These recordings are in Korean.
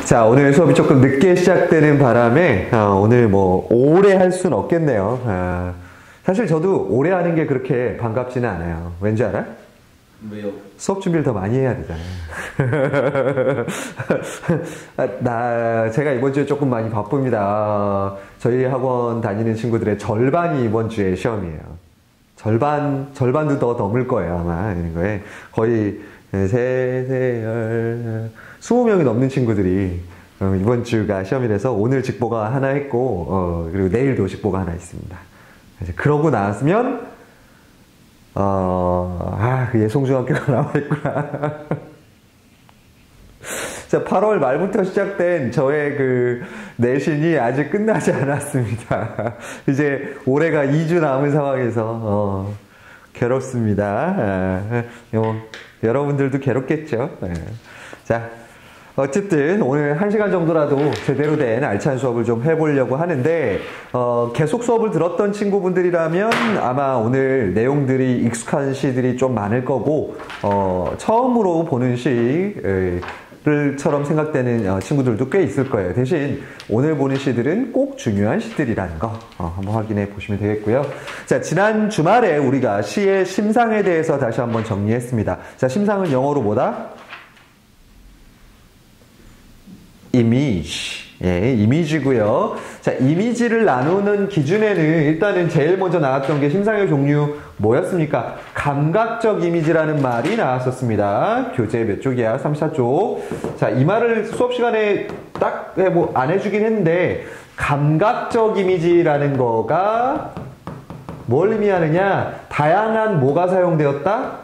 자, 오늘 수업이 조금 늦게 시작되는 바람에 오늘 뭐 오래 할 수는 없겠네요. 사실 저도 오래 하는 게 그렇게 반갑지는 않아요. 왠지 알아? 왜요? 수업 준비를 더 많이 해야 되잖아요. 제가 이번 주에 조금 많이 바쁩니다. 저희 학원 다니는 친구들의 절반이 이번 주에 시험이에요. 절반도 더 넘을 거예요, 아마. 이런 거에. 거의 20명이 넘는 친구들이 이번 주가 시험이라서 오늘 직보가 하나 했고, 그리고 내일도 직보가 하나 있습니다. 이제 그러고 나왔으면, 그 예송중학교가 나와있구나. 자, 8월 말부터 시작된 저의 그 내신이 아직 끝나지 않았습니다. 이제 올해가 2주 남은 상황에서, 괴롭습니다. 여러분들도 괴롭겠죠. 자, 어쨌든 오늘 1시간 정도라도 제대로 된 알찬 수업을 좀 해보려고 하는데 계속 수업을 들었던 친구분들이라면 아마 오늘 내용들이 익숙한 시들이 좀 많을 거고 처음으로 보는 시들처럼 생각되는 친구들도 꽤 있을 거예요. 대신 오늘 보는 시들은 꼭 중요한 시들이라는 거 한번 확인해 보시면 되겠고요. 자, 지난 주말에 우리가 시의 심상에 대해서 다시 한번 정리했습니다. 자, 심상은 영어로 뭐다? 이미지. 예, 이미지고요. 자, 이미지를 나누는 기준에는 일단은 제일 먼저 나왔던 게 심상의 종류 뭐였습니까? 감각적 이미지라는 말이 나왔었습니다. 교재 몇 쪽이야? 3, 4쪽. 자, 이 말을 수업 시간에 딱 안 해주긴 했는데 감각적 이미지라는 거가 뭘 의미하느냐? 다양한 뭐가 사용되었다?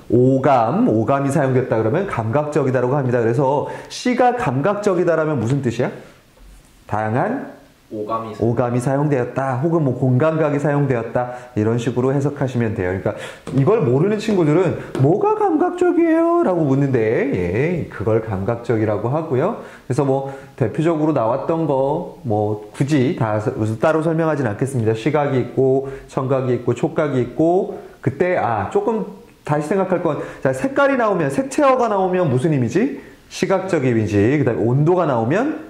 오감이 사용됐다 그러면 감각적이다라고 합니다. 그래서 시가 감각적이다라면 무슨 뜻이야? 다양한 오감이 사용되었다. 혹은 뭐 공감각이 사용되었다. 이런 식으로 해석하시면 돼요. 그러니까 이걸 모르는 친구들은 뭐가 감각적이에요? 라고 묻는데 예, 그걸 감각적이라고 하고요. 그래서 뭐 대표적으로 나왔던 거 뭐 굳이 다 따로 설명하진 않겠습니다. 시각이 있고 청각이 있고 촉각이 있고 그때 조금 다시 생각할 건, 자, 색깔이 나오면, 색채어가 나오면 무슨 이미지? 시각적 이미지. 그 다음에 온도가 나오면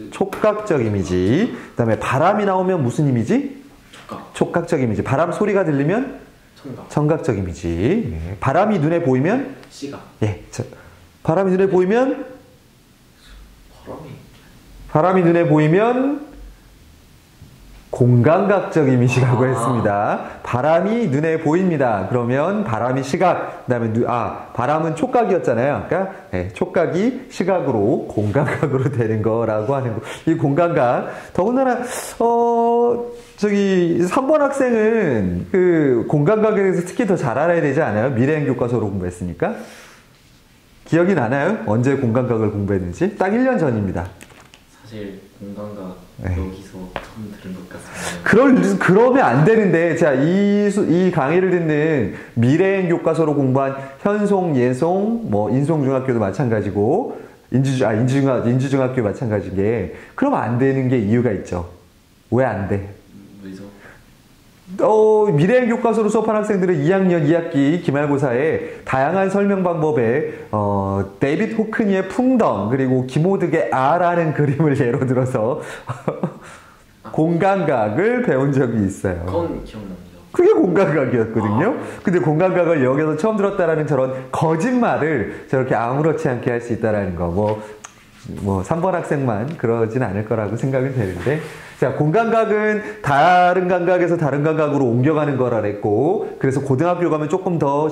촉각적 이미지. 그 다음에 바람이 나오면 무슨 이미지? 촉각적 이미지. 바람 소리가 들리면 청각적 이미지. 예. 바람이 눈에 보이면? 시각. 예. 바람이 눈에 보이면? 바람이 눈에 보이면? 공감각적 이미지라고 했습니다. 바람이 눈에 보입니다. 그러면 바람이 시각, 그 다음에 바람은 촉각이었잖아요. 아까 촉각이 시각으로 공감각으로 되는 거라고 하는 거. 이 공감각. 더군다나 3번 학생은 그 공감각에 대해서 특히 더 잘 알아야 되지 않아요? 미래행 교과서로 공부했으니까. 기억이 나나요? 언제 공감각을 공부했는지? 딱 1년 전입니다. 사실 공감각 여기서 처음 들은 것 같습니다. 그러면 안 되는데, 자, 이 강의를 듣는 미래행 교과서로 공부한 현송, 예송, 뭐, 인송중학교도 마찬가지고, 인주중학교 마찬가지인 게, 그러면 안 되는 게 이유가 있죠. 왜 안 돼? 왜죠? 미래행 교과서로 수업한 학생들은 2학년 2학기 기말고사에 다양한 설명 방법에 데이빗 호크니의 풍덩 그리고 김호득의 아라는 그림을 예로 들어서 공감각을 배운 적이 있어요. 그건 기억납니다. 그게 공감각이었거든요. 근데 공감각을 여기서 처음 들었다라는 저런 거짓말을 저렇게 아무렇지 않게 할 수 있다라는 거. 뭐 3번 학생만 그러진 않을 거라고 생각은 되는데, 자, 공감각은 다른 감각에서 다른 감각으로 옮겨가는 거라 그랬고, 그래서 고등학교 가면 조금 더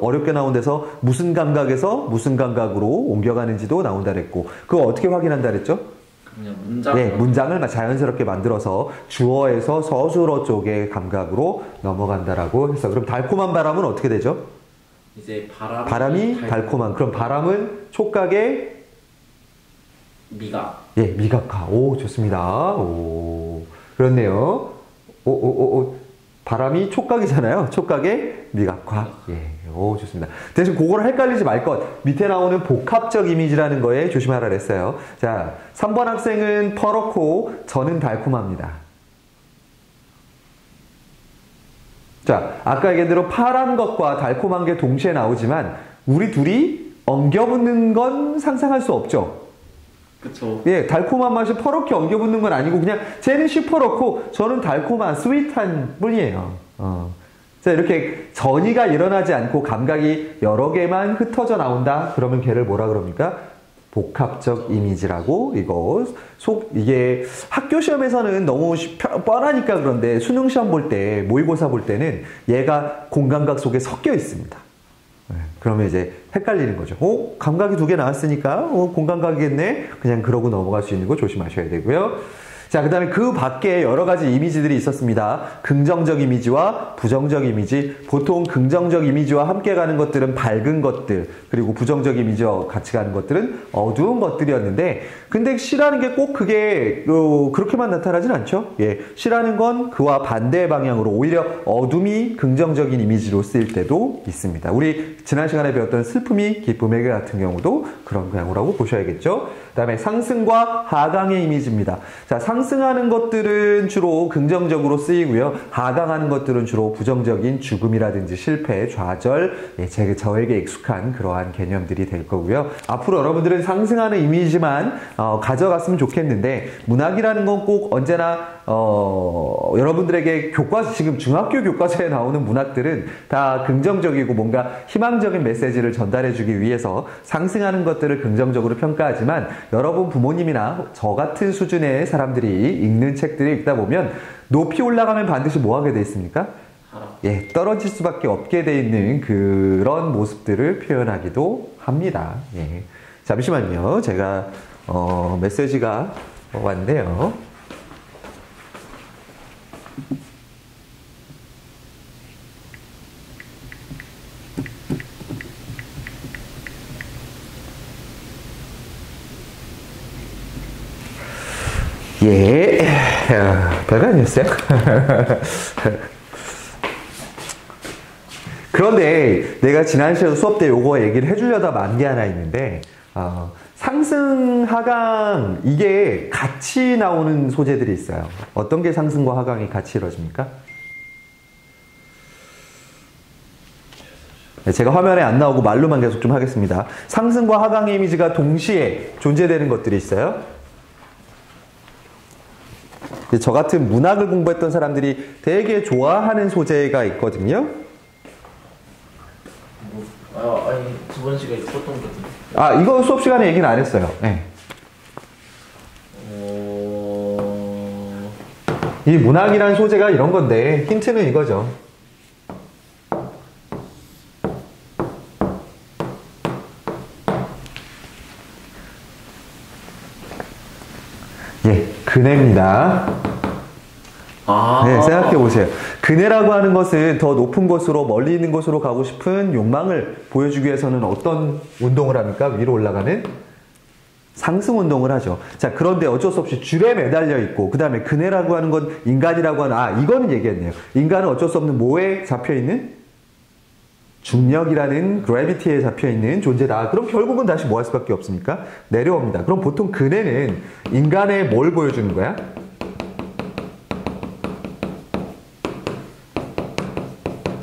어렵게 나온 데서 무슨 감각에서 무슨 감각으로 옮겨가는지도 나온다 그랬고, 그거 어떻게 확인한다 그랬죠? 그냥 문장. 네, 문장을 자연스럽게 만들어서 주어에서 서술어 쪽의 감각으로 넘어간다라고 해서, 그럼 달콤한 바람은 어떻게 되죠? 이제 바람이 달콤한. 그럼 바람은 촉각의 미각. 예, 미각화. 오, 좋습니다. 오, 그렇네요. 바람이 촉각이잖아요. 촉각의 미각화. 예, 오, 좋습니다. 대신 그거를 헷갈리지 말 것. 밑에 나오는 복합적 이미지라는 거에 조심하라 그랬어요. 자, 3번 학생은 퍼렇고, 저는 달콤합니다. 자, 아까 얘기한 대로 파란 것과 달콤한 게 동시에 나오지만, 우리 둘이 엉겨붙는 건 상상할 수 없죠. 그쵸. 예, 달콤한 맛이 퍼렇게 엉겨붙는 건 아니고 그냥 쟤는 시퍼렇고 저는 달콤한 스윗한 뿐이에요. 자, 이렇게 전이가 일어나지 않고 감각이 여러 개만 흩어져 나온다. 그러면 걔를 뭐라 그럽니까? 복합적 이미지라고. 이게 학교 시험에서는 너무 뻔하니까 그런데 수능 시험 볼 때, 모의고사 볼 때는 얘가 공감각 속에 섞여 있습니다. 그러면 이제 헷갈리는 거죠. 감각이 2개 나왔으니까 공감각이겠네. 그냥 그러고 넘어갈 수 있는 거 조심하셔야 되고요. 자, 그 다음에 그 밖에 여러 가지 이미지들이 있었습니다. 긍정적 이미지와 부정적 이미지. 보통 긍정적 이미지와 함께 가는 것들은 밝은 것들, 그리고 부정적 이미지와 같이 가는 것들은 어두운 것들이었는데, 근데 시라는 게 꼭 그게 그렇게만 나타나진 않죠. 예, 시라는 건 그와 반대 방향으로 오히려 어둠이 긍정적인 이미지로 쓰일 때도 있습니다. 우리 지난 시간에 배웠던 슬픔이 기쁨에게 같은 경우도 그런 경우라고 보셔야겠죠. 그 다음에 상승과 하강의 이미지입니다. 자, 상승하는 것들은 주로 긍정적으로 쓰이고요. 하강하는 것들은 주로 부정적인 죽음이라든지 실패, 좌절, 저에게 익숙한 그러한 개념들이 될 거고요. 앞으로 여러분들은 상승하는 이미지만 가져갔으면 좋겠는데, 문학이라는 건 꼭 언제나 여러분들에게 지금 중학교 교과서에 나오는 문학들은 다 긍정적이고 뭔가 희망적인 메시지를 전달해주기 위해서 상승하는 것들을 긍정적으로 평가하지만, 여러분 부모님이나 저 같은 수준의 사람들이 읽는 책들을 읽다 보면 높이 올라가면 반드시 뭐 하게 돼 있습니까? 예, 떨어질 수밖에 없게 돼 있는 그런 모습들을 표현하기도 합니다. 예. 잠시만요. 제가 메시지가 왔네요. 예, 별거 아니었어요. 그런데 내가 지난 시간 수업 때 요거 얘기를 해주려다 만 게 하나 있는데, 상승, 하강, 이게 같이 나오는 소재들이 있어요. 어떤 게 상승과 하강이 같이 이루어집니까? 제가 화면에 안 나오고 말로만 계속 좀 하겠습니다. 상승과 하강의 이미지가 동시에 존재되는 것들이 있어요. 저 같은 문학을 공부했던 사람들이 되게 좋아하는 소재가 있거든요. 아니, 저번 시간에 있었던 것 같은데. 이거 수업 시간에 얘기는 안 했어요. 네. 이 문학이라는 소재가 이런 건데, 힌트는 이거죠. 예, 그네입니다. 네, 생각해 보세요. 그네라고 하는 것은 더 높은 곳으로, 멀리 있는 곳으로 가고 싶은 욕망을 보여주기 위해서는 어떤 운동을 합니까? 위로 올라가는 상승 운동을 하죠. 자, 그런데 어쩔 수 없이 줄에 매달려 있고, 그 다음에 그네라고 하는 건 인간이라고 하는, 이거는 얘기했네요. 인간은 어쩔 수 없는 뭐에 잡혀 있는? 중력이라는 그래비티에 잡혀 있는 존재다. 그럼 결국은 다시 뭐 할 수밖에 없습니까? 내려옵니다. 그럼 보통 그네는 인간의 뭘 보여주는 거야?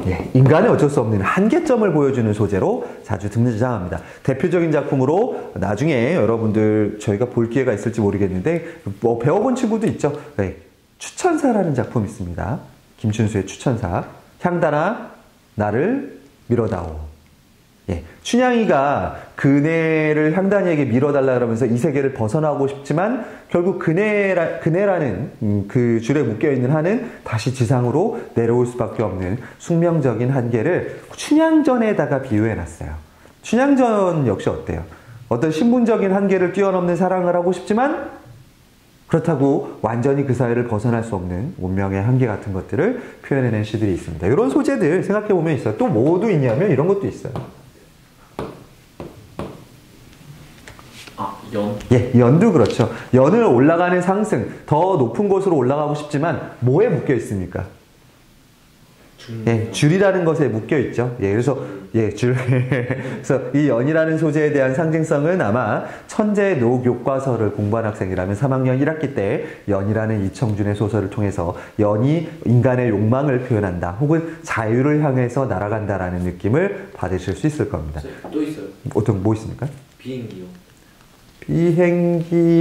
예, 인간의 어쩔 수 없는 한계점을 보여주는 소재로 자주 등장합니다. 대표적인 작품으로 나중에 여러분들 저희가 볼 기회가 있을지 모르겠는데 배워본 친구도 있죠. 네, 추천사라는 작품이 있습니다. 김춘수의 추천사. 향단아 나를 밀어다오. 예, 춘향이가 그네를 향단이에게 밀어달라 그러면서 이 세계를 벗어나고 싶지만 결국 그네라는 그 줄에 묶여있는 한은 다시 지상으로 내려올 수밖에 없는 숙명적인 한계를 춘향전에다가 비유해놨어요. 춘향전 역시 어때요? 어떤 신분적인 한계를 뛰어넘는 사랑을 하고 싶지만 그렇다고 완전히 그 사회를 벗어날 수 없는 운명의 한계 같은 것들을 표현해낸 시들이 있습니다. 이런 소재들 생각해보면 있어요. 또 뭐도 있냐면 이런 것도 있어요. 연? 예, 연도 그렇죠. 연을 올라가는 상승, 더 높은 곳으로 올라가고 싶지만 뭐에 묶여 있습니까? 예, 줄이라는 것에 묶여 있죠. 예, 그래서 예, 줄. 그래서 이 연이라는 소재에 대한 상징성은 아마 천재 노 교과서를 공부한 학생이라면 3학년 1학기 때 연이라는 이청준의 소설을 통해서 연이 인간의 욕망을 표현한다, 혹은 자유를 향해서 날아간다라는 느낌을 받으실 수 있을 겁니다. 또 있어요. 어떤 뭐 있습니까? 비행기요. 비행기는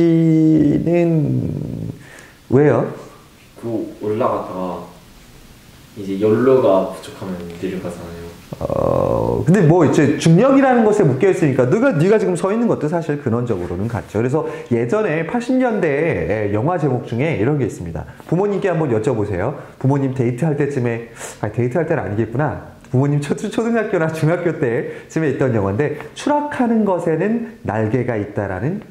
왜요? 그 올라가다가 이제 연료가 부족하면 내려가잖아요. 근데 뭐 이제 중력이라는 것에 묶여 있으니까 네가 지금 서 있는 것도 사실 근원적으로는 같죠. 그래서 예전에 80년대 영화 제목 중에 이런 게 있습니다. 부모님께 한번 여쭤보세요. 부모님 데이트할 때쯤에, 데이트할 때는 아니겠구나. 부모님 초등학교나 중학교 때쯤에 있던 영화인데, 추락하는 것에는 날개가 있다라는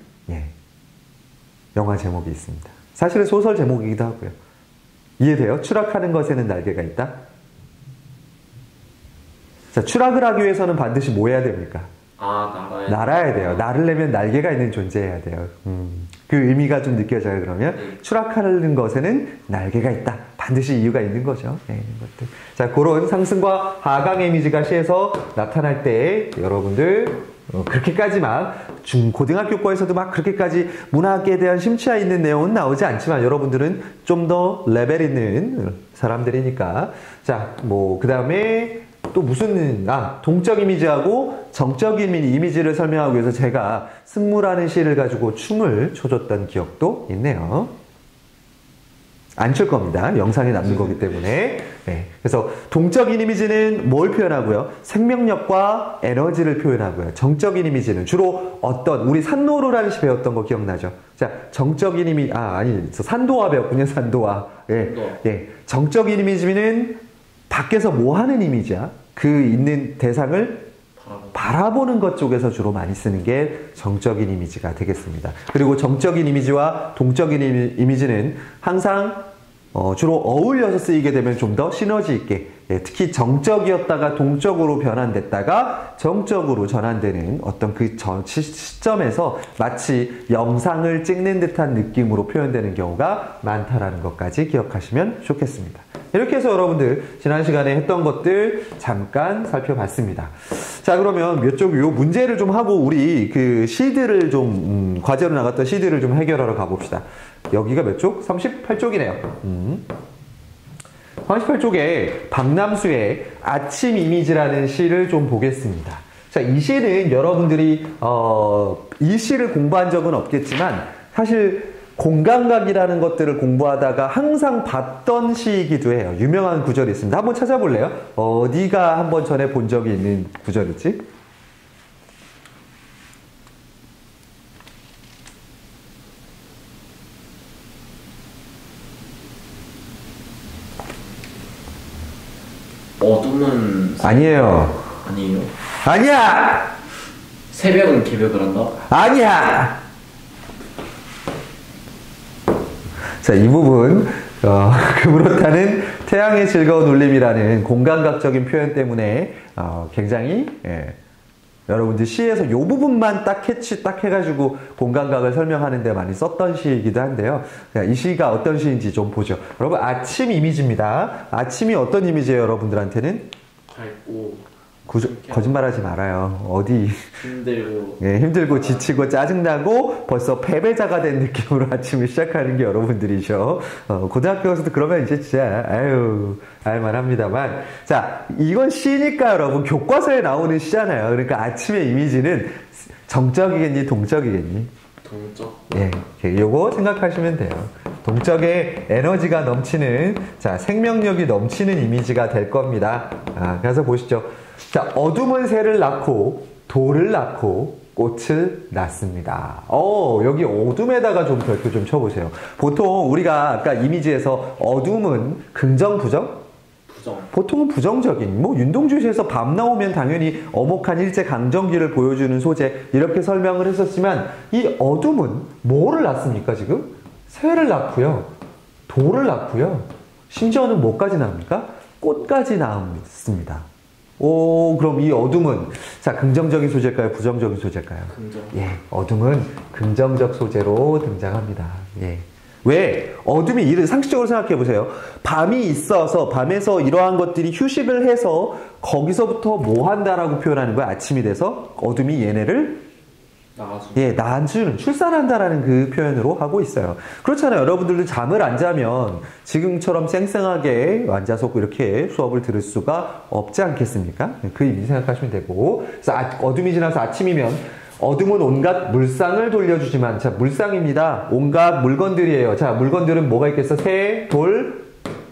영화 제목이 있습니다. 사실은 소설 제목이기도 하고요. 이해돼요? 추락하는 것에는 날개가 있다? 자, 추락을 하기 위해서는 반드시 뭐 해야 됩니까? 날아야 돼요. 날으려면 날개가 있는 존재여야 돼요. 그 의미가 좀 느껴져요, 그러면. 추락하는 것에는 날개가 있다. 반드시 이유가 있는 거죠. 네, 이것들. 자, 그런 상승과 하강의 이미지가 시에서 나타날 때 여러분들 그렇게까지 막 고등학교 거에서도 막 그렇게까지 문학에 대한 심취해 있는 내용은 나오지 않지만, 여러분들은 좀 더 레벨 있는 사람들이니까. 자, 뭐 그 다음에 또 무슨 동적 이미지하고 정적 이미지를 설명하기 위해서 제가 승무라는 시를 가지고 춤을 춰줬던 기억도 있네요. 안 출 겁니다. 영상에 남는 거기 때문에. 네. 그래서 동적인 이미지는 뭘 표현하고요? 생명력과 에너지를 표현하고요. 정적인 이미지는 주로 우리 산노루라는 시 배웠던 거 기억나죠? 자, 정적인 이미지, 산도화 배웠군요. 산도화. 예. 예. 정적인 이미지는 밖에서 뭐 하는 이미지야? 그 있는 대상을 바라보는 것 쪽에서 주로 많이 쓰는 게 정적인 이미지가 되겠습니다. 그리고 정적인 이미지와 동적인 이미지는 항상 주로 어울려서 쓰이게 되면 좀 더 시너지 있게, 특히 정적이었다가 동적으로 변환됐다가 정적으로 전환되는 어떤 그 시점에서 마치 영상을 찍는 듯한 느낌으로 표현되는 경우가 많다라는 것까지 기억하시면 좋겠습니다. 이렇게 해서 여러분들 지난 시간에 했던 것들 잠깐 살펴봤습니다. 자, 그러면 요 문제를 좀 하고 우리 그 시들을 좀 과제로 나갔던 시들을 좀 해결하러 가봅시다. 여기가 몇 쪽? 38쪽이네요. 38쪽에 박남수의 아침 이미지라는 시를 좀 보겠습니다. 자, 이 시는 여러분들이 이 시를 공부한 적은 없겠지만 사실 공감각이라는 것들을 공부하다가 항상 봤던 시이기도 해요. 유명한 구절이 있습니다. 한번 찾아볼래요? 어디가 한번 전에 본 적이 있는 구절이지? 어둠은 아니에요. 아니에요? 아니야! 새벽은 개벽을 한다? 아니야! 자, 이 부분 금으로 타는 태양의 즐거운 울림이라는 공감각적인 표현 때문에 굉장히 여러분들 시에서 이 부분만 딱 해가지고 공감각을 설명하는 데 많이 썼던 시이기도 한데요. 이 시가 어떤 시인지 좀 보죠. 여러분, 아침 이미지입니다. 아침이 어떤 이미지예요, 여러분들한테는? 밝고 거짓말하지 말아요. 어디 힘들고 지치고 짜증나고 벌써 패배자가 된 느낌으로 아침을 시작하는 게 여러분들이죠. 고등학교에서도 그러면 이제 진짜 알만합니다만, 자, 이건 시니까 여러분 교과서에 나오는 시잖아요. 그러니까 아침의 이미지는 정적이겠니, 동적이겠니? 동적. 예, 요거 생각하시면 돼요. 동적의 에너지가 넘치는, 자, 생명력이 넘치는 이미지가 될 겁니다. 그래서 보시죠. 자, 어둠은 새를 낳고 돌을 낳고 꽃을 낳습니다. 여기 어둠에다가 좀 별표 좀 쳐보세요. 보통 우리가 아까 이미지에서 어둠은 긍정, 부정? 보통은 부정적인, 뭐 윤동주시에서 밤 나오면 당연히 엄혹한 일제강점기를 보여주는 소재, 이렇게 설명을 했었지만, 이 어둠은 뭐를 낳습니까? 지금 새를 낳고요, 돌을 낳고요, 심지어는 뭐까지 낳습니까? 꽃까지 낳습니다. 그럼 이 어둠은, 자, 긍정적인 소재일까요, 부정적인 소재일까요? 긍정. 예, 어둠은 긍정적 소재로 등장합니다. 예. 왜? 어둠이 상식적으로 생각해 보세요. 밤이 있어서 밤에서 이러한 것들이 휴식을 해서 거기서부터 뭐 한다라고 표현하는 거야. 아침이 돼서 어둠이 얘네를 낳아주는, 출산한다라는 그 표현으로 하고 있어요. 그렇잖아요. 여러분들도 잠을 안 자면 지금처럼 쌩쌩하게 앉아서 이렇게 수업을 들을 수가 없지 않겠습니까? 그 의미 생각하시면 되고. 그래서 어둠이 지나서 아침이면 어둠은 온갖 물상을 돌려주지만, 자, 물상입니다. 온갖 물건들이에요. 자, 물건들은 뭐가 있겠어? 새, 돌,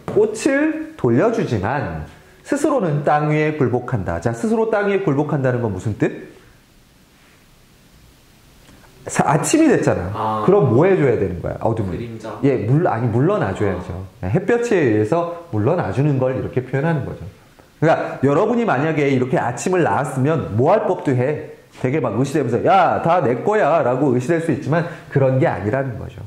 꽃을 돌려주지만 스스로는 땅 위에 굴복한다. 자, 스스로 땅 위에 굴복한다는 건 무슨 뜻? 아침이 됐잖아. 그럼 뭐 해줘야 되는 거야? 어둠은. 그림자. 예, 물러나줘야죠. 햇볕에 의해서 물러나주는 걸 이렇게 표현하는 거죠. 그러니까 여러분이 만약에 이렇게 아침을 낳았으면 뭐 할 법도 해. 되게 막 의시되면서 야, 다 내 거야 라고 의시될 수 있지만 그런 게 아니라는 거죠.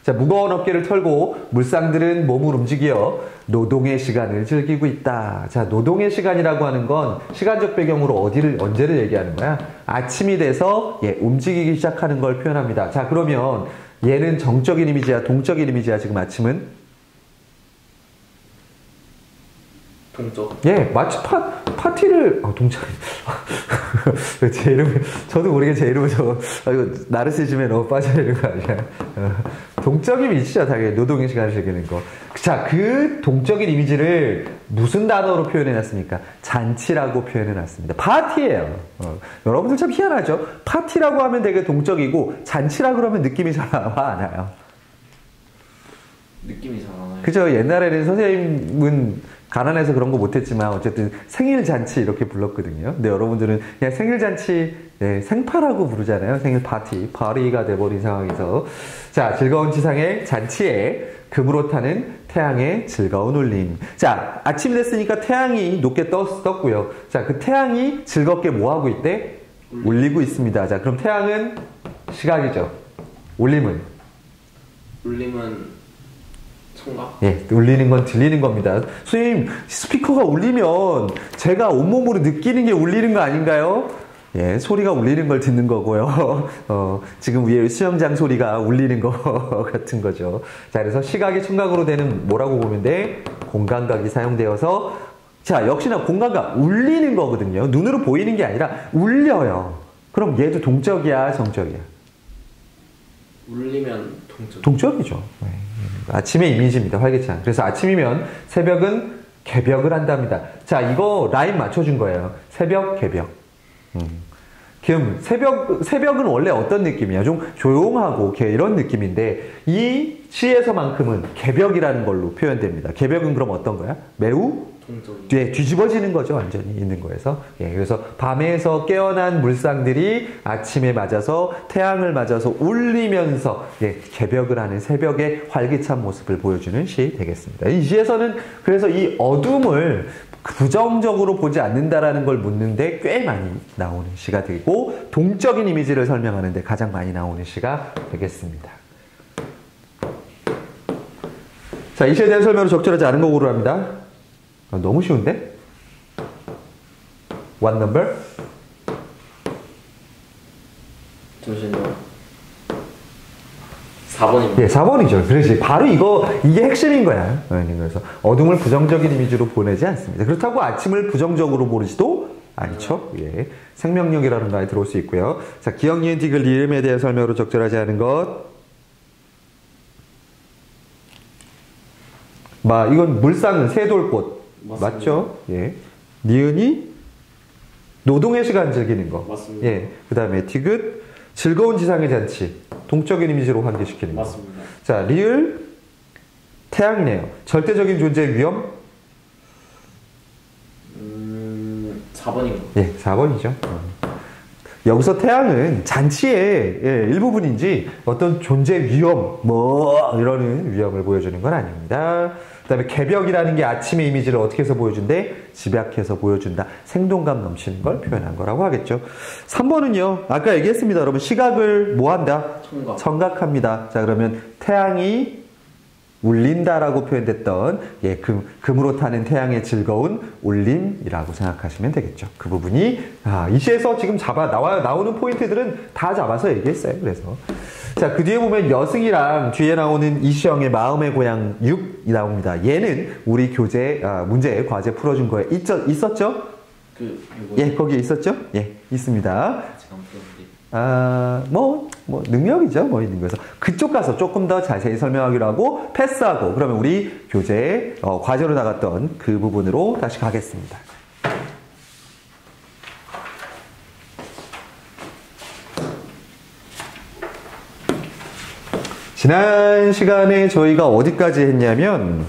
자, 무거운 어깨를 털고 물상들은 몸을 움직여 노동의 시간을 즐기고 있다. 자, 노동의 시간이라고 하는 건 시간적 배경으로 언제를 얘기하는 거야? 아침이 돼서 움직이기 시작하는 걸 표현합니다. 자, 그러면 얘는 정적인 이미지야, 동적인 이미지야? 지금 아침은? 동적. 예, 마치 파티를, 동적. 제 이름, 저도 모르게 제 이름을 이거, 나르시즘에 너무 빠져있는 거 아니야? 동적인 이미지죠, 당연히. 노동의 시간을 즐기는 거. 자, 그 동적인 이미지를 무슨 단어로 표현해놨습니까? 잔치라고 표현해놨습니다. 파티예요. 여러분들 참 희한하죠? 파티라고 하면 되게 동적이고, 잔치라고 하면 느낌이 잘 와, 안 와요? 느낌이 잘 안 와요. 그죠? 옛날에는 선생님은 가난해서 그런 거 못했지만 어쨌든 생일잔치 이렇게 불렀거든요. 근데 여러분들은 그냥 생일잔치 생파라고 부르잖아요. 생일 파티가 돼버린 상황에서. 자, 즐거운 지상의 잔치에 금으로 타는 태양의 즐거운 울림. 자, 아침이 됐으니까 태양이 높게 떴고요. 자, 그 태양이 즐겁게 뭐하고 있대? 울리고 있습니다. 자, 그럼 태양은 시각이죠. 울림은? 청각? 예, 울리는 건 들리는 겁니다. 선생님, 스피커가 울리면 제가 온몸으로 느끼는 게 울리는 거 아닌가요? 예, 소리가 울리는 걸 듣는 거고요. 지금 위에 수영장 소리가 울리는 거 같은 거죠. 자, 그래서 시각이 청각으로 되는 뭐라고 보면 돼? 공감각이 사용되어서, 자, 역시나 공감각, 울리는 거거든요. 눈으로 보이는 게 아니라 울려요. 그럼 얘도 동적이야, 정적이야? 울리면 동적이죠. 네. 아침의 이미지입니다. 활기찬. 그래서 아침이면 새벽은 개벽을 한답니다. 자, 이거 라인 맞춰준 거예요. 새벽, 개벽. 그럼 새벽은 원래 어떤 느낌이야? 좀 조용하고 이런 느낌인데 이 시에서만큼은 개벽이라는 걸로 표현됩니다. 개벽은 그럼 어떤 거야? 매우 뒤집어지는 거죠. 완전히 있는 거에서. 예, 그래서 밤에서 깨어난 물상들이 아침에 맞아서 태양을 맞아서 울리면서 개벽을 하는 새벽의 활기찬 모습을 보여주는 시 되겠습니다. 이 시에서는 그래서 이 어둠을 부정적으로 보지 않는다라는 걸 묻는데 꽤 많이 나오는 시가 되고 동적인 이미지를 설명하는데 가장 많이 나오는 시가 되겠습니다. 자, 이 시에 대한 설명으로 적절하지 않은 거 고르랍니다. 너무 쉬운데? What number? 잠시만요. 4번입니다. 예, 4번이죠. 그렇지. 바로 이게 핵심인 거야. 그래서 어둠을 부정적인 이미지로 보내지 않습니다. 그렇다고 아침을 부정적으로 보지도 않죠. 예. 생명력이라는 말이 들어올 수 있고요. 자, 기억, 니은, 디귿, 리음에 대한 설명으로 적절하지 않은 것. 이건 물상은 새돌꽃. 맞죠? 예. 니은이 노동의 시간 즐기는 거. 맞습니다. 예. 그 다음에 디귿 즐거운 지상의 잔치. 동적인 이미지로 환기시키는 거. 맞습니다. 자, 리을 태양이네요. 절대적인 존재의 위험? 4번입니다. 예, 4번이죠. 여기서 태양은 잔치의 일부분인지 어떤 존재 위험, 이러는 위험을 보여주는 건 아닙니다. 그 다음에 개벽이라는 게 아침의 이미지를 어떻게 해서 보여준대? 집약해서 보여준다. 생동감 넘치는 걸 표현한 거라고 하겠죠. 3번은요, 아까 얘기했습니다. 여러분, 시각을 뭐 한다? 청각합니다. 자, 그러면 태양이 울린다라고 표현됐던 예, 금으로 타는 태양의 즐거운 울림이라고 생각하시면 되겠죠. 그 부분이 이 시에서 지금 나오는 포인트들은 다 잡아서 얘기했어요. 그래서 자, 그 뒤에 보면 여승이랑 뒤에 나오는 이시영의 마음의 고향 6이 나옵니다. 얘는 우리 교재 문제 과제 풀어준 거에 있었죠? 예, 거기에 있었죠? 예, 있습니다. 능력이죠. 있는 거에서. 그쪽 가서 조금 더 자세히 설명하기로 하고, 패스하고, 그러면 우리 교재, 과제로 나갔던 그 부분으로 다시 가겠습니다. 지난 시간에 저희가 어디까지 했냐면,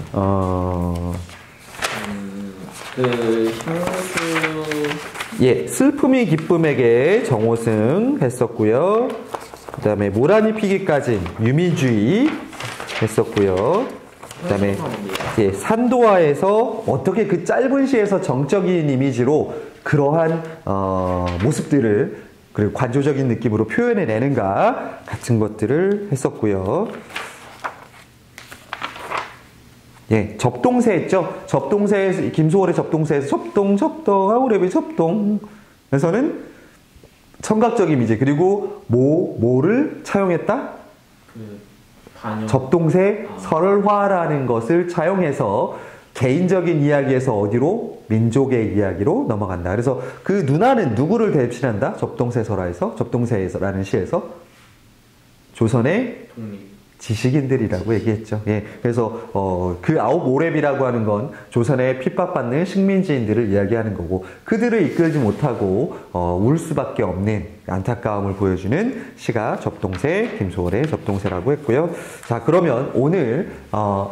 예, 슬픔이 기쁨에게 정호승 했었고요. 그 다음에 모란이 피기까지 유미주의 했었고요. 그 다음에 예, 산도화에서 어떻게 그 짧은 시에서 정적인 이미지로 그러한 모습들을 그리고 관조적인 느낌으로 표현해내는가 같은 것들을 했었고요. 예, 접동세 했죠. 접동세, 김소월의 접동세에서 접동하고 랩이 접동에서는 청각적 이미지, 그리고 뭐를 차용했다? 접동세 설화라는 것을 차용해서 개인적인 이야기에서 어디로? 민족의 이야기로 넘어간다. 그래서 그 누나는 누구를 대신한다? 접동세 설화에서, 접동세라는 시에서 조선의 지식인들이라고 얘기했죠. 예, 그래서 그 9오랩이라고 하는 건 조선의 핍박받는 식민지인들을 이야기하는 거고, 그들을 이끌지 못하고 울 수밖에 없는 안타까움을 보여주는 시가 접동세, 김소월의 접동세라고 했고요. 자, 그러면 오늘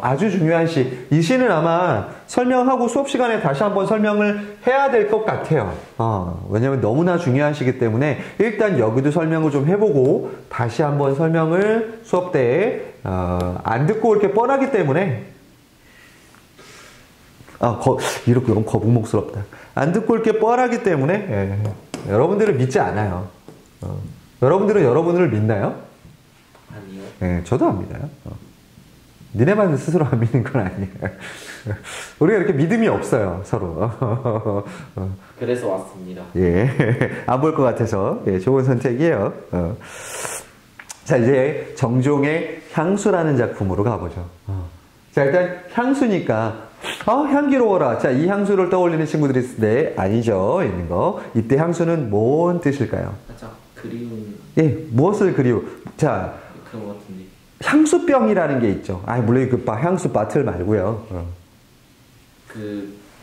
아주 중요한 시, 이 시는 아마 설명하고 수업 시간에 다시 한번 설명을 해야 될 것 같아요. 왜냐면 너무나 중요한 시기 때문에 일단 여기도 설명을 좀 해보고 다시 한번 설명을 수업 때 안 듣고 이렇게 뻔하기 때문에 이렇게 너무 거북목스럽다. 안 듣고 이렇게 뻔하기 때문에 여러분들을 믿지 않아요. 여러분들은 여러분을 믿나요? 아니요. 예, 저도 안 믿어요. 니네만 스스로 안 믿는 건 아니에요. 우리가 이렇게 믿음이 없어요, 서로. 그래서 왔습니다. 예, 안 볼 것 같아서 예, 좋은 선택이에요. 자, 이제 정종의 향수라는 작품으로 가보죠. 자, 일단 향수니까 향기로워라. 자, 이 향수를 떠올리는 친구들이 있을 때 아니죠, 있는 거. 이때 향수는 뭔 뜻일까요? 살짝 그리운. 예, 무엇을 그리워? 자, 그런 것 같은데. 향수병이라는 게 있죠. 물론 그 향수 바틀 말고요.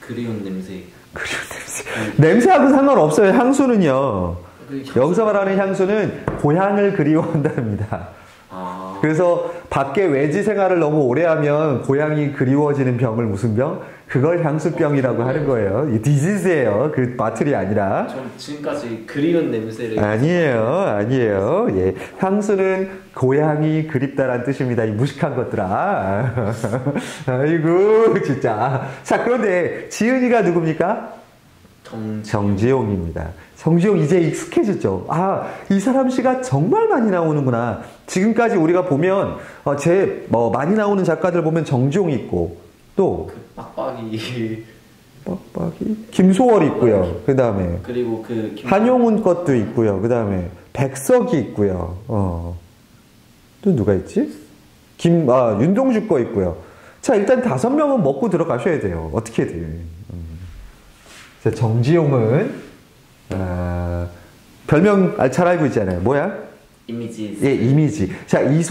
그리운 냄새. 그리운 냄새. 냄새하고 상관없어요. 향수는요. 여기서 말하는 향수는 고향을 그리워한답니다. 그래서 밖에 외지 생활을 너무 오래 하면 고향이 그리워지는 병을 무슨 병? 그걸 향수병이라고 하는 거예요. 이 디지즈예요. 그 바틀이 아니라. 전 지금까지 그리운 냄새를. 아니에요. 예. 향수는 고향이 그립다란 뜻입니다. 이 무식한 것들아. 아이고, 진짜. 자, 그런데 지은이가 누굽니까? 정지용입니다. 정지용 이제 익숙해졌죠. 이 사람 시가 정말 많이 나오는구나. 지금까지 우리가 보면 많이 나오는 작가들 보면 정지용이 있고 또 빡빡이 김소월 있고요. 그 다음에 그리고 한용운 것도 있고요. 그 다음에 백석이 있고요. 또 누가 있지? 윤동주 거 있고요. 자, 일단 5명은 먹고 들어가셔야 돼요. 어떻게든. 자, 정지용은 별명 잘 알고 있잖아요. 뭐야? 이미지. 예, 이미지. 자, 이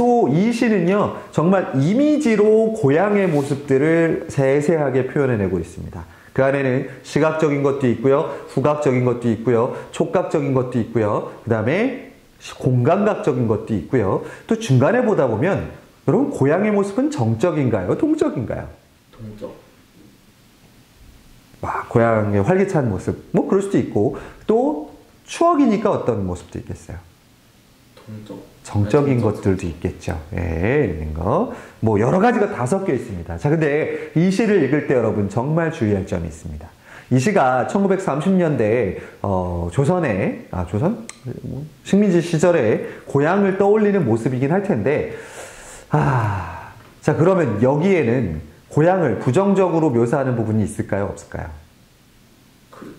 시는요, 정말 이미지로 고향의 모습들을 세세하게 표현해내고 있습니다. 그 안에는 시각적인 것도 있고요, 후각적인 것도 있고요, 촉각적인 것도 있고요, 그 다음에 공감각적인 것도 있고요. 또 중간에 보다 보면, 여러분, 고향의 모습은 정적인가요? 동적인가요? 동적. 고향의 활기찬 모습, 그럴 수도 있고, 또 추억이니까 어떤 모습도 있겠어요. 정적인 것들도 있겠죠. 예, 있는 거. 여러 가지가 다 섞여 있습니다. 자, 근데 이 시를 읽을 때 여러분 정말 주의할 점이 있습니다. 이 시가 1930년대, 조선? 식민지 시절에 고향을 떠올리는 모습이긴 할 텐데, 자, 그러면 여기에는 고향을 부정적으로 묘사하는 부분이 있을까요? 없을까요?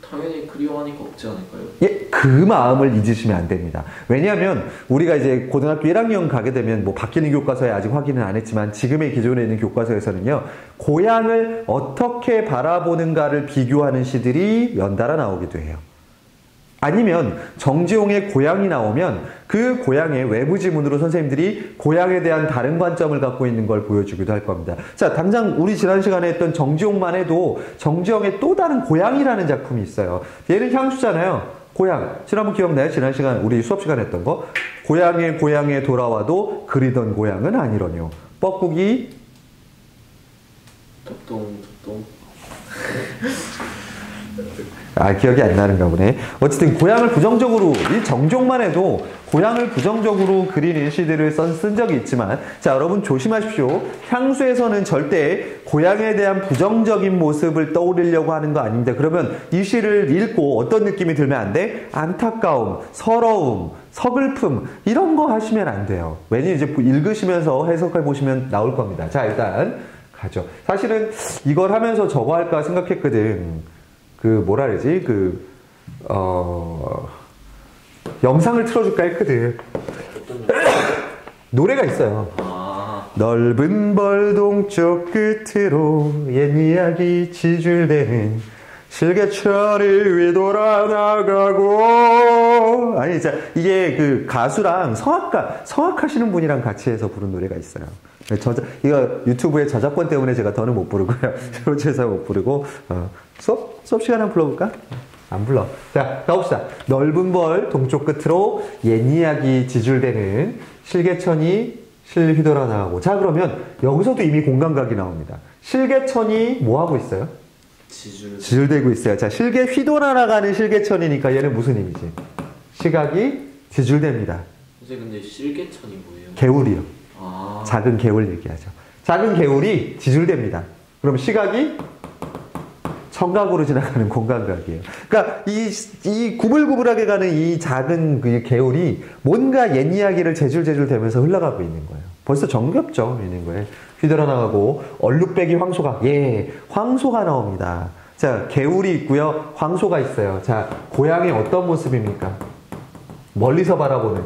당연히 그리워하니까 없지 않을까요? 예, 그 마음을 잊으시면 안 됩니다. 왜냐하면 우리가 이제 고등학교 1학년 가게 되면 뭐 바뀌는 교과서에 아직 확인은 안 했지만 지금의 기존에 있는 교과서에서는요, 고향을 어떻게 바라보는가를 비교하는 시들이 연달아 나오기도 해요. 아니면 정지용의 고향이 나오면 그 고향의 외부 지문으로 선생님들이 고향에 대한 다른 관점을 갖고 있는 걸 보여주기도 할 겁니다. 자, 당장 우리 지난 시간에 했던 정지용만 해도 정지용의 또 다른 고향이라는 작품이 있어요. 얘는 향수잖아요. 고향. 지난번 기억나요? 지난 시간 우리 수업 시간에 했던 거. 고향에 돌아와도 그리던 고향은 아니러뇨. 뻐꾸기 덕동 기억이 안 나는가 보네. 어쨌든 고향을 부정적으로, 이 정종만 해도 고향을 부정적으로 그리는 시들을 쓴 적이 있지만, 자, 여러분 조심하십시오. 향수에서는 절대 고향에 대한 부정적인 모습을 떠올리려고 하는 거 아닙니다. 그러면 이 시를 읽고 어떤 느낌이 들면 안 돼? 안타까움, 서러움, 서글픔, 이런 거 하시면 안 돼요. 왜냐면 이제 읽으시면서 해석해 보시면 나올 겁니다. 자, 일단 가죠. 사실은 이걸 하면서 저거 할까 생각했거든. 뭐라 그러지? 영상을 틀어줄까 했거든. 노래가 있어요. 넓은 벌 동쪽 끝으로 옛 이야기 지줄대는 실개천이 위돌아 나가고. 아니, 진짜, 이게 가수랑 성악하시는 분이랑 같이 해서 부른 노래가 있어요. 이거 유튜브에 저작권 때문에 제가 더는 못 부르고요. 제사 못 부르고, 수업 시간에 한번 불러볼까? 안 불러. 자, 가봅시다. 넓은 벌 동쪽 끝으로 옛 이야기 지줄대는 실개천이 실 휘돌아 나가고. 자, 그러면 여기서도 이미 공감각이 나옵니다. 실개천이 뭐 하고 있어요? 지줄대고 있어요. 자, 실개 휘돌아 나가는 실개천이니까 얘는 무슨 의미지? 시각이 지줄됩니다. 선생님, 근데 실개천이 뭐예요? 개울이요. 작은 개울 얘기하죠. 작은 개울이 지줄됩니다. 그럼 시각이 청각으로 지나가는 공간각이에요. 그러니까 이 구불구불하게 가는 이 작은 그 개울이 뭔가 옛 이야기를 제줄제줄 대면서 흘러가고 있는 거예요. 벌써 정겹죠? 있는 거예요. 휘돌아 나가고 얼룩배기 황소가, 황소가 나옵니다. 자, 개울이 있고요. 황소가 있어요. 자, 고향이 어떤 모습입니까? 멀리서 바라보는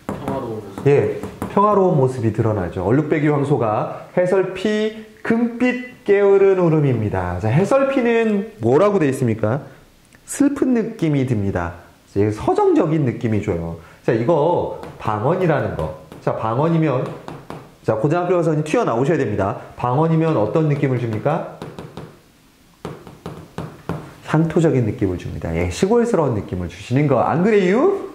평화로운 모습. 평화로운 모습이 드러나죠. 얼룩배기 황소가 해설피 금빛 게으른 울음입니다. 자, 해설피는 뭐라고 되어 있습니까? 슬픈 느낌이 듭니다. 서정적인 느낌이 줘요. 자, 이거 방언이라는 거. 자, 방언이면, 자, 고등학교 가서 튀어나오셔야 됩니다. 방언이면 어떤 느낌을 줍니까? 향토적인 느낌을 줍니다. 시골스러운 느낌을 주시는 거. 안 그래요?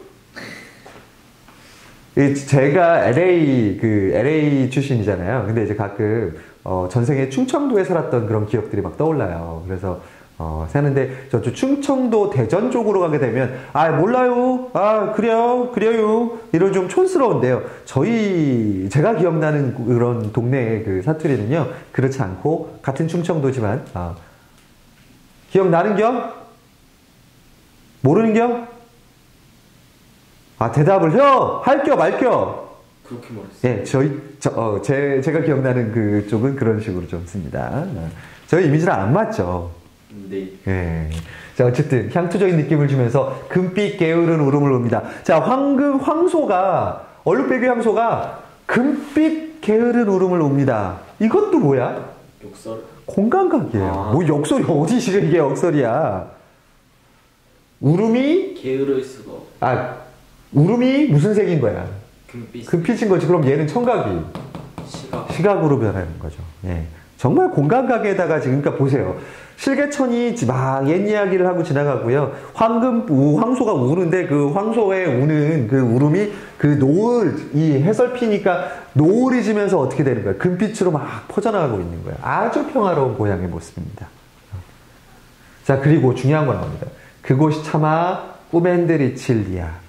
제가 LA 출신이잖아요. 근데 이제 가끔, 전생에 충청도에 살았던 그런 기억들이 막 떠올라요. 그래서, 사는데, 저쪽 충청도 대전 쪽으로 가게 되면, 몰라요. 그래요. 이런 좀 촌스러운데요. 제가 기억나는 그런 동네의 그 사투리는요, 그렇지 않고, 같은 충청도지만, 기억나는겨? 모르는겨? 대답을 해요. 할겨 말겨. 그렇게 말했어요. 제가 기억나는 그쪽은 그런 식으로 좀 씁니다. 저희 이미지랑 안 맞죠? 네. 자, 어쨌든 향토적인 느낌을 주면서 금빛 게으른 울음을 옵니다. 자, 얼룩배기 황소가 금빛 게으른 울음을 옵니다. 이것도 뭐야? 역설? 공감각이에요. 뭐 역설이 어디시죠? 이게 역설이야. 울음이 게으를 수가. 울음이 무슨 색인 거야? 금빛인 거지. 그럼 얘는 청각이 시각으로 변하는 거죠. 정말 공감각에다가 지금, 그러니까 보세요. 실개천이 막 옛 이야기를 하고 지나가고요. 황소가 우는데 그 황소의 우는 그 울음이 이 해설피니까 노을이 지면서 어떻게 되는 거야? 금빛으로 막 퍼져나가고 있는 거예요. 아주 평화로운 고향의 모습입니다. 자, 그리고 중요한 거 나옵니다. 그곳이 차마 꾸멘드리칠리야.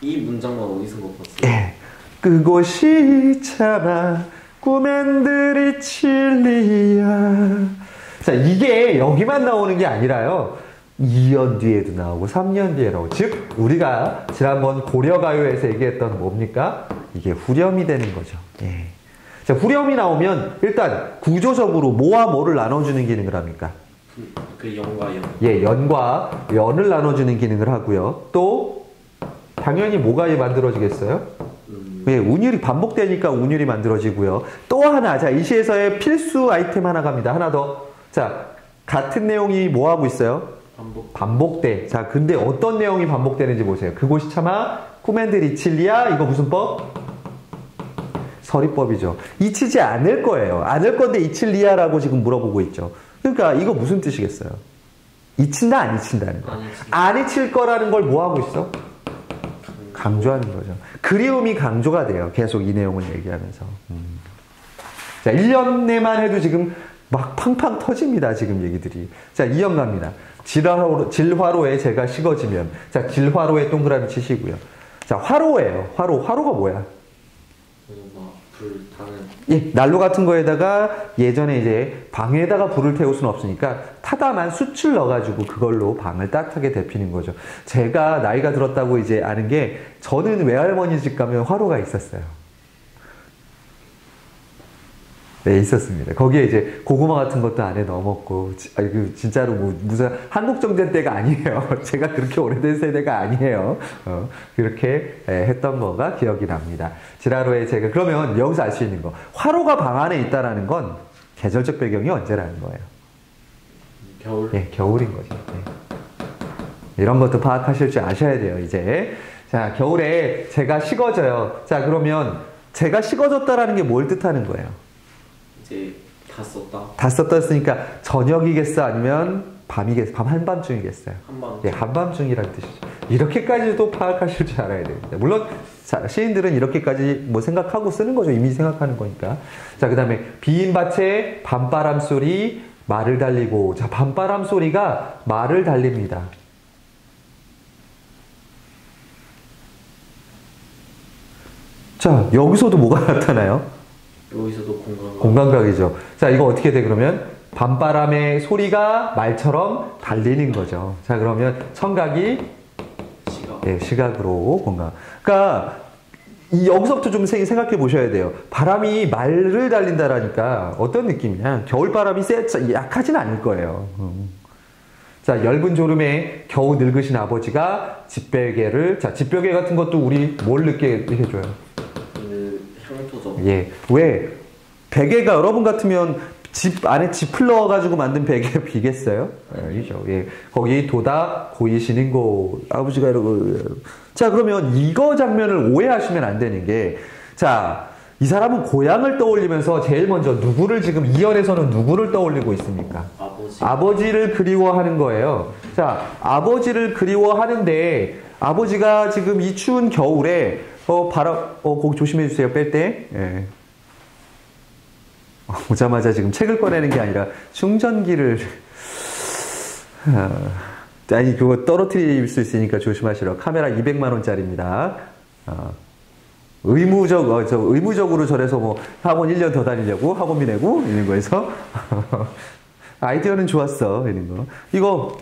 이 문장만 어디서 봤어요? 그곳이 차마 꾸멘드리칠리야. 자, 이게 여기만 나오는 게 아니라요. 2년 뒤에도 나오고 3년 뒤에 나오고 즉 우리가 지난번 고려가요에서 얘기했던 뭡니까? 이게 후렴이 되는 거죠. 예. 자, 후렴이 나오면 일단 구조적으로 뭐와 뭐를 나눠주는 기능을 합니까? 그 연과 연. 예, 연과 연을 나눠주는 기능을 하고요. 또 당연히 뭐가 만들어지겠어요? 예, 운율이 반복되니까 운율이 만들어지고요. 또 하나, 자, 이 시에서의 필수 아이템 하나 갑니다. 하나 더. 자, 같은 내용이 뭐 하고 있어요? 반복돼. 자, 근데 어떤 내용이 반복되는지 보세요. 그곳이 차마 쿠멘드 리칠리아, 이거 무슨 법? 서리법이죠. 잊히지 않을 거예요. 않을 건데 잊힐리아라고 지금 물어보고 있죠. 그러니까 이거 무슨 뜻이겠어요? 잊힌다, 안 잊힌다는 거. 안 잊힐 거라는 걸 뭐 하고 있어? 강조하는 거죠. 그리움이 강조가 돼요. 계속 이 내용을 얘기하면서. 자, 1년 내만 해도 지금 막 팡팡 터집니다. 지금 얘기들이. 자, 2년 갑니다. 질화로에 제가 식어지면. 자, 질화로에 동그라미 치시고요. 자, 화로예요. 화로가 뭐야? 불 타는. 예, 난로 같은 거에다가 예전에 이제 방에다가 불을 태울 수는 없으니까 타다만 숯을 넣어가지고 그걸로 방을 따뜻하게 데피는 거죠. 제가 나이가 들었다고 이제 아는 게 저는 외할머니 집 가면 화로가 있었어요. 네, 있었습니다. 거기에 이제 고구마 같은 것도 안에 넣어 먹고, 진짜로 무슨 한국정전 때가 아니에요. 제가 그렇게 오래된 세대가 아니에요. 그렇게 했던 거가 기억이 납니다. 지라로에 제가, 그러면 여기서 알 수 있는 거. 화로가 방 안에 있다라는 건 계절적 배경이 언제라는 거예요? 겨울? 예, 겨울인 거죠. 네. 이런 것도 파악하실 줄 아셔야 돼요, 이제. 자, 겨울에 제가 식어져요. 자, 그러면 제가 식어졌다라는 게 뭘 뜻하는 거예요? 이제 다 썼다. 다 썼다 했으니까 저녁이겠어? 아니면 밤이겠어? 밤 한밤중이겠어요? 한밤중. 예, 한밤중이라는 뜻이죠. 이렇게까지도 파악하실 줄 알아야 됩니다. 물론 시인들은 이렇게까지 뭐 생각하고 쓰는 거죠. 이미 생각하는 거니까. 자, 그 다음에 빈 밭에 밤바람 소리 말을 달리고. 자, 밤바람 소리가 말을 달립니다. 자, 여기서도 뭐가 나타나요? 여기서도 공감각이죠. 자, 이거 어떻게 돼, 그러면? 밤바람의 소리가 말처럼 달리는 거죠. 자, 그러면 청각이 시각으로 공감. 그러니까, 여기서부터 좀 생각해 보셔야 돼요. 바람이 말을 달린다라니까 어떤 느낌이냐? 겨울바람이 약하진 않을 거예요. 자, 엷은 졸음에 겨우 늙으신 아버지가 집베개를, 자, 집베개 같은 것도 우리 뭘 느끼게 해줘요? 예. 왜? 베개가 여러분 같으면 집 안에 짚을 넣어가지고 만든 베개 비겠어요? 아니죠. 예. 거기 도다 고이시는 곳. 아버지가 이러고. 자, 그러면 이거 장면을 오해하시면 안 되는 게, 자, 이 사람은 고향을 떠올리면서 제일 먼저 누구를 지금 이연에서는 누구를 떠올리고 있습니까? 아버지를 그리워하는 거예요. 자, 아버지를 그리워하는데, 아버지가 지금 이 추운 겨울에 거기 조심해 주세요. 뺄 때. 예. 오자마자 지금 책을 꺼내는 게 아니라 충전기를 아니 그거 떨어뜨릴 수 있으니까 조심하시라. 카메라 200만 원짜리입니다. 의무적으로 저래서 뭐 학원 1년 더 다니려고 학원비 내고 이런 거에서 아이디어는 좋았어 이런 거. 이거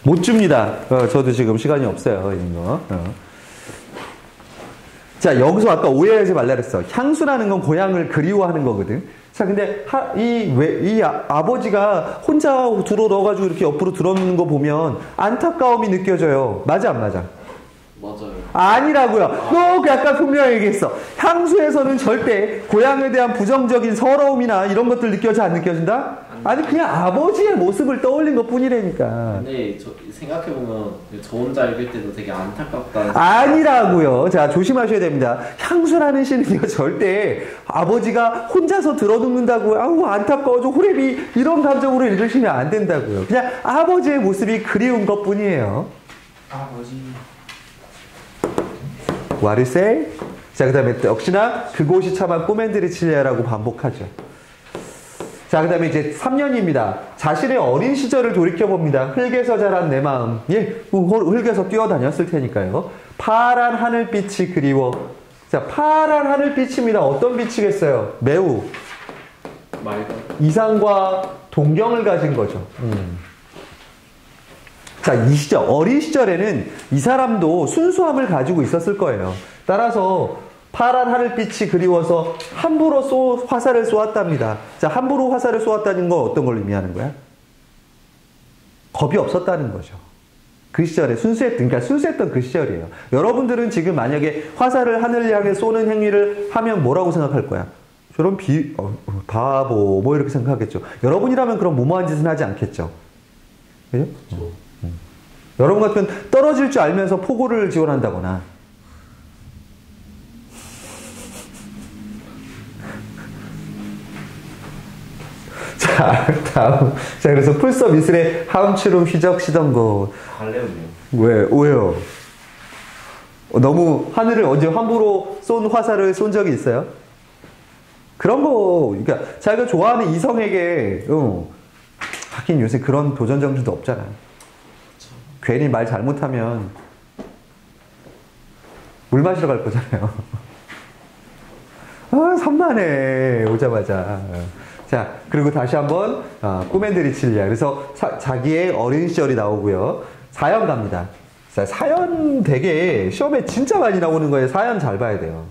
못 줍니다. 저도 지금 시간이 없어요. 이런 거. 자, 여기서 아까 오해하지 말라 그랬어. 향수라는 건 고향을 그리워하는 거거든. 자, 근데 이 아버지가 혼자 들어 넣어가지고 이렇게 옆으로 들어놓는 거 보면 안타까움이 느껴져요. 맞아, 안 맞아? 맞아요. 아니라고요. 너 약간 분명히 얘기했어. 향수에서는 절대 고향에 대한 부정적인 서러움이나 이런 것들 느껴져 안 느껴진다? 아니 그냥 아버지의 모습을 떠올린 것 뿐이라니까. 근데 생각해보면 저 혼자 읽을 때도 되게 안타깝다. 아니라고요. 자, 조심하셔야 됩니다. 향수라는 시는요 절대 아버지가 혼자서 들어눕는다고 아우 안타까워져 호랩이 이런 감정으로 읽으시면 안 된다고요. 그냥 아버지의 모습이 그리운 것 뿐이에요. 아버지. What you say? 자, 그 다음에 역시나 그곳이 차마 꼬맨드리칠리아라고 반복하죠. 자, 그 다음에 이제 3년입니다. 자신의 어린 시절을 돌이켜봅니다. 흙에서 자란 내 마음. 예, 흙에서 뛰어다녔을 테니까요. 파란 하늘빛이 그리워. 자, 파란 하늘빛입니다. 어떤 빛이겠어요? 매우 이상과 동경을 가진 거죠. 자, 이 시절, 어린 시절에는 이 사람도 순수함을 가지고 있었을 거예요. 따라서 파란 하늘빛이 그리워서 함부로 화살을 쏘았답니다. 자, 함부로 화살을 쏘았다는 건 어떤 걸 의미하는 거야? 겁이 없었다는 거죠. 그 시절에 그러니까 순수했던 그 시절이에요. 여러분들은 지금 만약에 화살을 하늘을 향해 쏘는 행위를 하면 뭐라고 생각할 거야? 저런 바보, 뭐 이렇게 생각하겠죠. 여러분이라면 그런 무모한 짓은 하지 않겠죠. 그죠? 여러분 같으면 떨어질 줄 알면서 포고를 지원한다거나. 자, 다음. 자, 그래서 풀서 미술의 하음추름 휘적시던 것. 왜요? 너무 하늘을 언제 함부로 쏜 화살을 쏜 적이 있어요? 그런 거, 그러니까 자기가 좋아하는 이성에게, 하긴 요새 그런 도전 정신도 없잖아. 괜히 말 잘못하면 물 마시러 갈 거잖아요. 산만해, 오자마자. 자, 그리고 다시 한번 꿈엔 드리칠리아. 그래서 자기의 어린 시절이 나오고요. 사연 갑니다. 자, 사연 되게 시험에 진짜 많이 나오는 거예요. 사연 잘 봐야 돼요.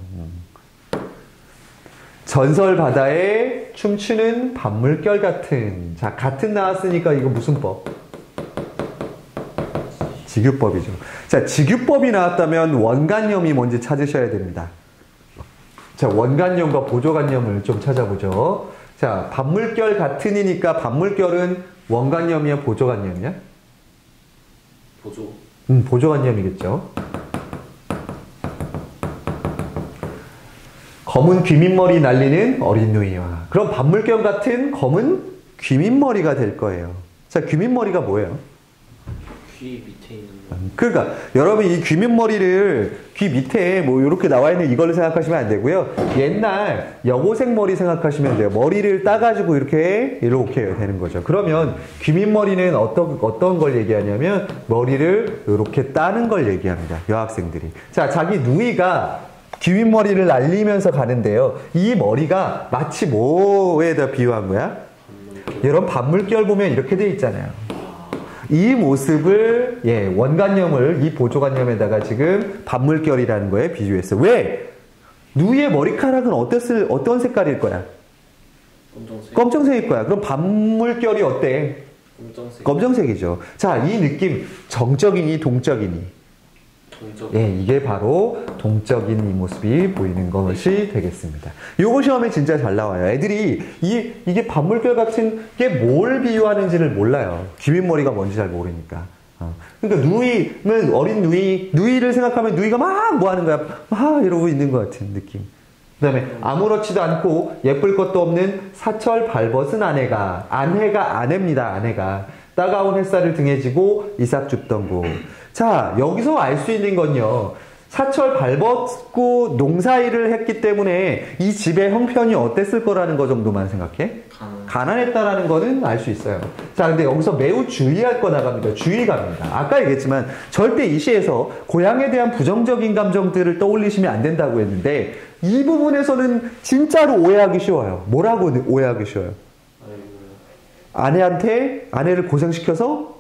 전설 바다에 춤추는 밤물결 같은. 자, 같은 나왔으니까 이거 무슨 법? 직유법이죠. 자, 직유법이 나왔다면 원관념이 뭔지 찾으셔야 됩니다. 자, 원관념과 보조관념을 좀 찾아보죠. 자, 밤물결 같은이니까 밤물결은 원관념이야, 보조관념이야? 보조관념이겠죠. 검은 귀밑머리 날리는 어린 누이와. 그럼 밤물결 같은 검은 귀밑머리가 될 거예요. 자, 귀밑머리가 뭐예요? 귀 밑에 있는 그러니까 여러분 이 귀밑머리를 귀 밑에 뭐 이렇게 나와 있는 이걸로 생각하시면 안 되고요. 옛날 여고생 머리 생각하시면 돼요. 머리를 따가지고 이렇게 되는 거죠. 그러면 귀밑머리는 어떤 걸 얘기하냐면 머리를 이렇게 따는 걸 얘기합니다. 여학생들이. 자, 자기 누이가 귀밑머리를 날리면서 가는데요. 이 머리가 마치 뭐에다 비유한 거야? 여러분 밤물결 보면 이렇게 돼 있잖아요. 이 모습을 원관념을 이 보조관념에다가 지금 밤물결이라는 거에 비유했어요. 왜? 누이의 머리카락은 어떤 색깔일 거야? 검정색일 거야. 그럼 밤물결이 어때? 검정색이죠. 자, 이 느낌 정적이니 동적이니? 이게 바로 동적인 이 모습이 보이는 것이 되겠습니다. 요거 시험에 진짜 잘 나와요. 애들이 이게 밤물결 같은 게 뭘 비유하는지를 몰라요. 귀밑머리가 뭔지 잘 모르니까. 그러니까 누이는 어린 누이를 생각하면 누이가 막 뭐 하는 거야? 막 이러고 있는 것 같은 느낌. 그 다음에 아무렇지도 않고 예쁠 것도 없는 사철 발벗은 아내입니다. 따가운 햇살을 등에 지고 이삭 줍던 곳. 자, 여기서 알 수 있는 건요. 사철 발벗고 농사일을 했기 때문에 이 집의 형편이 어땠을 거라는 거 정도만 생각해? 가난했다라는 거는 알 수 있어요. 자, 근데 여기서 매우 주의할 거 나갑니다. 주의갑니다. 아까 얘기했지만 절대 이 시에서 고향에 대한 부정적인 감정들을 떠올리시면 안 된다고 했는데 이 부분에서는 진짜로 오해하기 쉬워요. 뭐라고 오해하기 쉬워요? 아내를 고생시켜서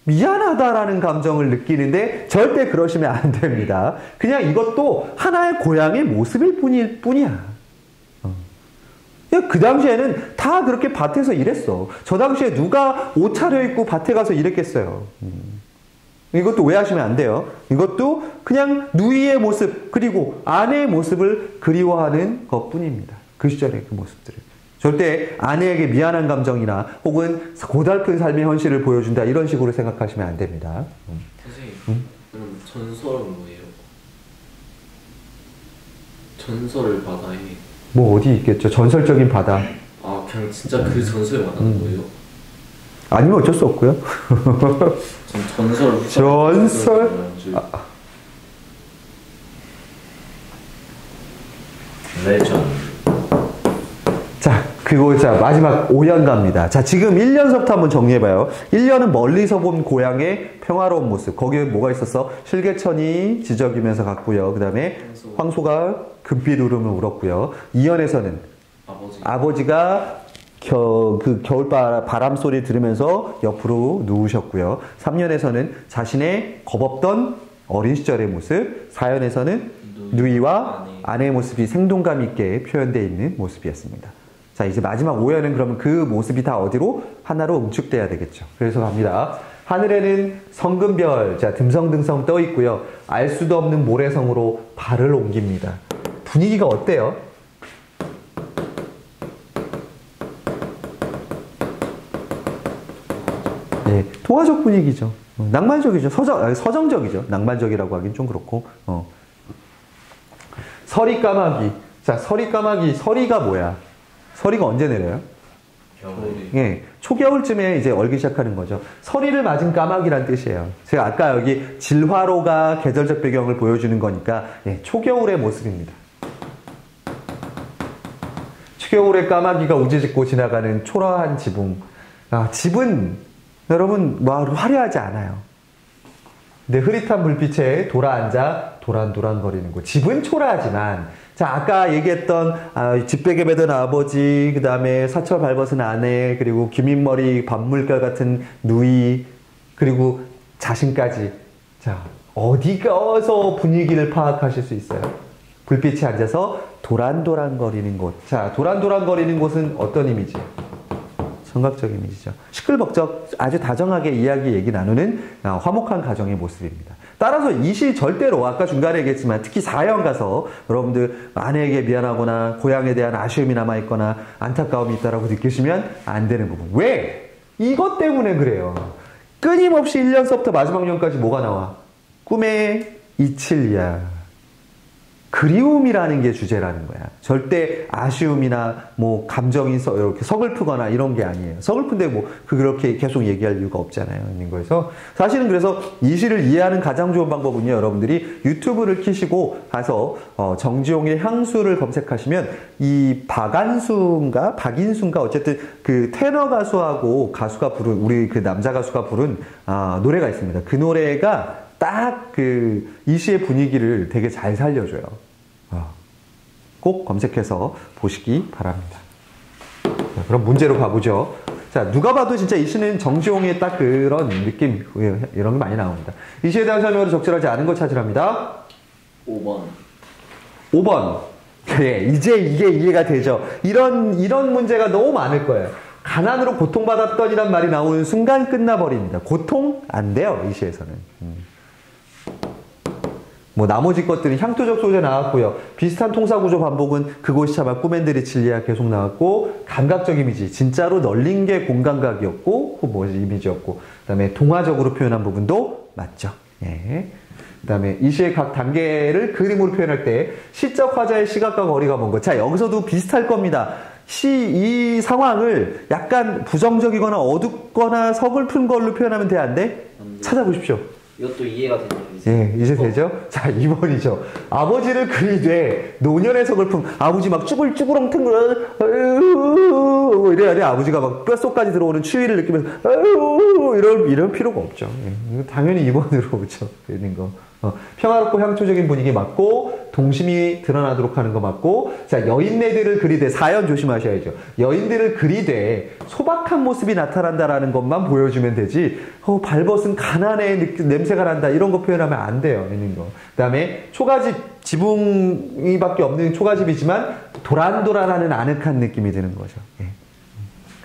미안하다라는 감정을 느끼는데 절대 그러시면 안 됩니다. 그냥 이것도 하나의 고향의 모습일 뿐이야. 그 당시에는 다 그렇게 밭에서 일했어. 저 당시에 누가 옷 차려입고 밭에 가서 일했겠어요. 이것도 오해하시면 안 돼요. 이것도 그냥 누이의 모습 그리고 아내의 모습을 그리워하는 것뿐입니다. 그 시절의 그 모습들을. 절대 아내에게 미안한 감정이나 혹은 고달픈 삶의 현실을 보여준다 이런 식으로 생각하시면 안 됩니다. 선생님, 그럼 전설은 뭐예요? 전설 바다에 뭐 어디 있겠죠? 전설적인 바다. 그냥 진짜 그 전설에 말하는 거예요? 아니면 어쩔 수 없고요. 전설? 레전드. 그리고 마지막 5년 갑니다. 자, 지금 1년서부터 한번 정리해봐요. 1년은 멀리서 본 고향의 평화로운 모습. 거기에 뭐가 있었어? 실개천이 지저귀면서 갔고요. 그 다음에 황소가 금빛 울음을 울었고요. 2년에서는 아버지가 그 겨울바람 소리 들으면서 옆으로 누우셨고요. 3년에서는 자신의 겁없던 어린 시절의 모습, 4연에서는 누이와 아내의 모습이 생동감 있게 표현되어 있는 모습이었습니다. 자, 이제 마지막 5연은 그러면 그 모습이 다 어디로? 하나로 응축돼야 되겠죠. 그래서 갑니다. 하늘에는 성금별, 자, 듬성듬성 떠 있고요. 알 수도 없는 모래성으로 발을 옮깁니다. 분위기가 어때요? 네, 동화적 분위기죠. 낭만적이죠. 서정적이죠. 낭만적이라고 하긴 좀 그렇고. 서리 까마귀. 자, 서리 까마귀. 서리가 뭐야? 서리가 언제 내려요? 겨울이. 예, 초겨울쯤에 이제 얼기 시작하는 거죠. 서리를 맞은 까마귀란 뜻이에요. 제가 아까 여기 질화로가 계절적 배경을 보여주는 거니까, 예, 초겨울의 모습입니다. 초겨울의 까마귀가 우지짓고 지나가는 초라한 지붕. 아, 집은 여러분 뭐 화려하지 않아요. 근데 흐릿한 불빛에 돌아앉아 도란도란 거리는 곳. 집은 초라하지만, 자, 아까 얘기했던 집베개 매던 아버지, 그 다음에 사철 발벗은 아내, 그리고 귀밑머리 밤물결 같은 누이, 그리고 자신까지. 자, 어디 가서 분위기를 파악하실 수 있어요? 불빛에 앉아서 도란도란 거리는 곳. 자, 도란도란 거리는 곳은 어떤 이미지예요? 청각적 이미지죠. 시끌벅적 아주 다정하게 얘기 나누는 화목한 가정의 모습입니다. 따라서 이 시 절대로 아까 중간에 얘기했지만 특히 4연 가서 여러분들 아내에게 미안하거나 고향에 대한 아쉬움이 남아있거나 안타까움이 있다라고 느끼시면 안 되는 부분. 왜? 이것 때문에 그래요. 끊임없이 1년서부터 마지막 년까지 뭐가 나와? 꿈의 이칠이야. 그리움이라는 게 주제라는 거야. 절대 아쉬움이나 뭐 감정이 이렇게 서글프거나 이런 게 아니에요. 서글픈데 뭐 그렇게 계속 얘기할 이유가 없잖아요. 있는 거에서 사실은 그래서 이 시를 이해하는 가장 좋은 방법은요. 여러분들이 유튜브를 키시고 가서 정지용의 향수를 검색하시면 이 박인수인가 어쨌든 그 테너 가수하고 가수가 부른 우리 그 남자 가수가 부른 노래가 있습니다. 그 노래가 딱 이 시의 분위기를 되게 잘 살려줘요. 꼭 검색해서 보시기 바랍니다. 자, 그럼 문제로 가보죠. 자, 누가 봐도 진짜 이 시는 정지용의 딱 그런 느낌, 이런 게 많이 나옵니다. 이 시에 대한 설명으로 적절하지 않은 거 찾으랍니다. 5번. 예, 이제 이게 이해가 되죠. 이런 문제가 너무 많을 거예요. 가난으로 고통받았던이란 말이 나오는 순간 끝나버립니다. 고통? 안 돼요, 이 시에서는. 뭐 나머지 것들은 향토적 소재 나왔고요. 비슷한 통사구조 반복은 그곳이 참아 꿈엔들이 진리야 계속 나왔고, 감각적 이미지 진짜로 널린 게 공감각이었고 이미지였고, 그 다음에 동화적으로 표현한 부분도 맞죠. 예. 그 다음에 이 시의 각 단계를 그림으로 표현할 때 시적 화자의 시각과 거리가 먼 것. 자, 여기서도 비슷할 겁니다. 이 상황을 약간 부정적이거나 어둡거나 서글픈 걸로 표현하면 돼, 안 돼? 찾아보십시오. 이것도 이해가 되죠. 예, 이제 되죠? 자, 2번이죠. 아버지를 그리되 노년의 서글픔. 아버지 막 쭈글쭈글렁탱 이래야 돼. 아버지가 막 뼛속까지 들어오는 추위를 느끼면서 이럴 필요가 없죠. 예, 당연히 2번으로 오죠. 있는 거. 평화롭고 향토적인 분위기 맞고, 동심이 드러나도록 하는 거 맞고, 자, 여인네들을 그리되, 4연 조심하셔야죠. 여인들을 그리되 소박한 모습이 나타난다라는 것만 보여주면 되지, 발벗은 가난의 냄새가 난다, 이런 거 표현하면 안 돼요. 있는 거. 그 다음에 초가집, 지붕이밖에 없는 초가집이지만 도란도란하는 아늑한 느낌이 드는 거죠. 예.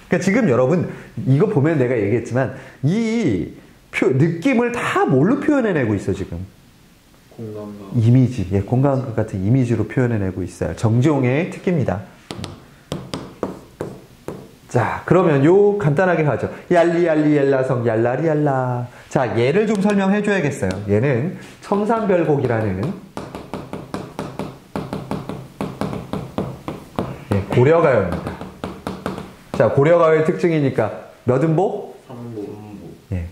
그러니까 지금 여러분, 이거 보면 내가 얘기했지만, 이 느낌을 다 뭘로 표현해내고 있어, 지금? 공감각. 이미지, 예, 공감각 같은 이미지로 표현해내고 있어요. 정지용의 특기입니다. 자, 그러면 요 간단하게 가죠. 얄리얄리 얄라성 얄라리얄라. 자, 얘를 좀 설명해 줘야겠어요. 얘는 청산별곡이라는, 예, 고려가요입니다. 자, 고려가요의 특징이니까 몇 음보? 3보. 예.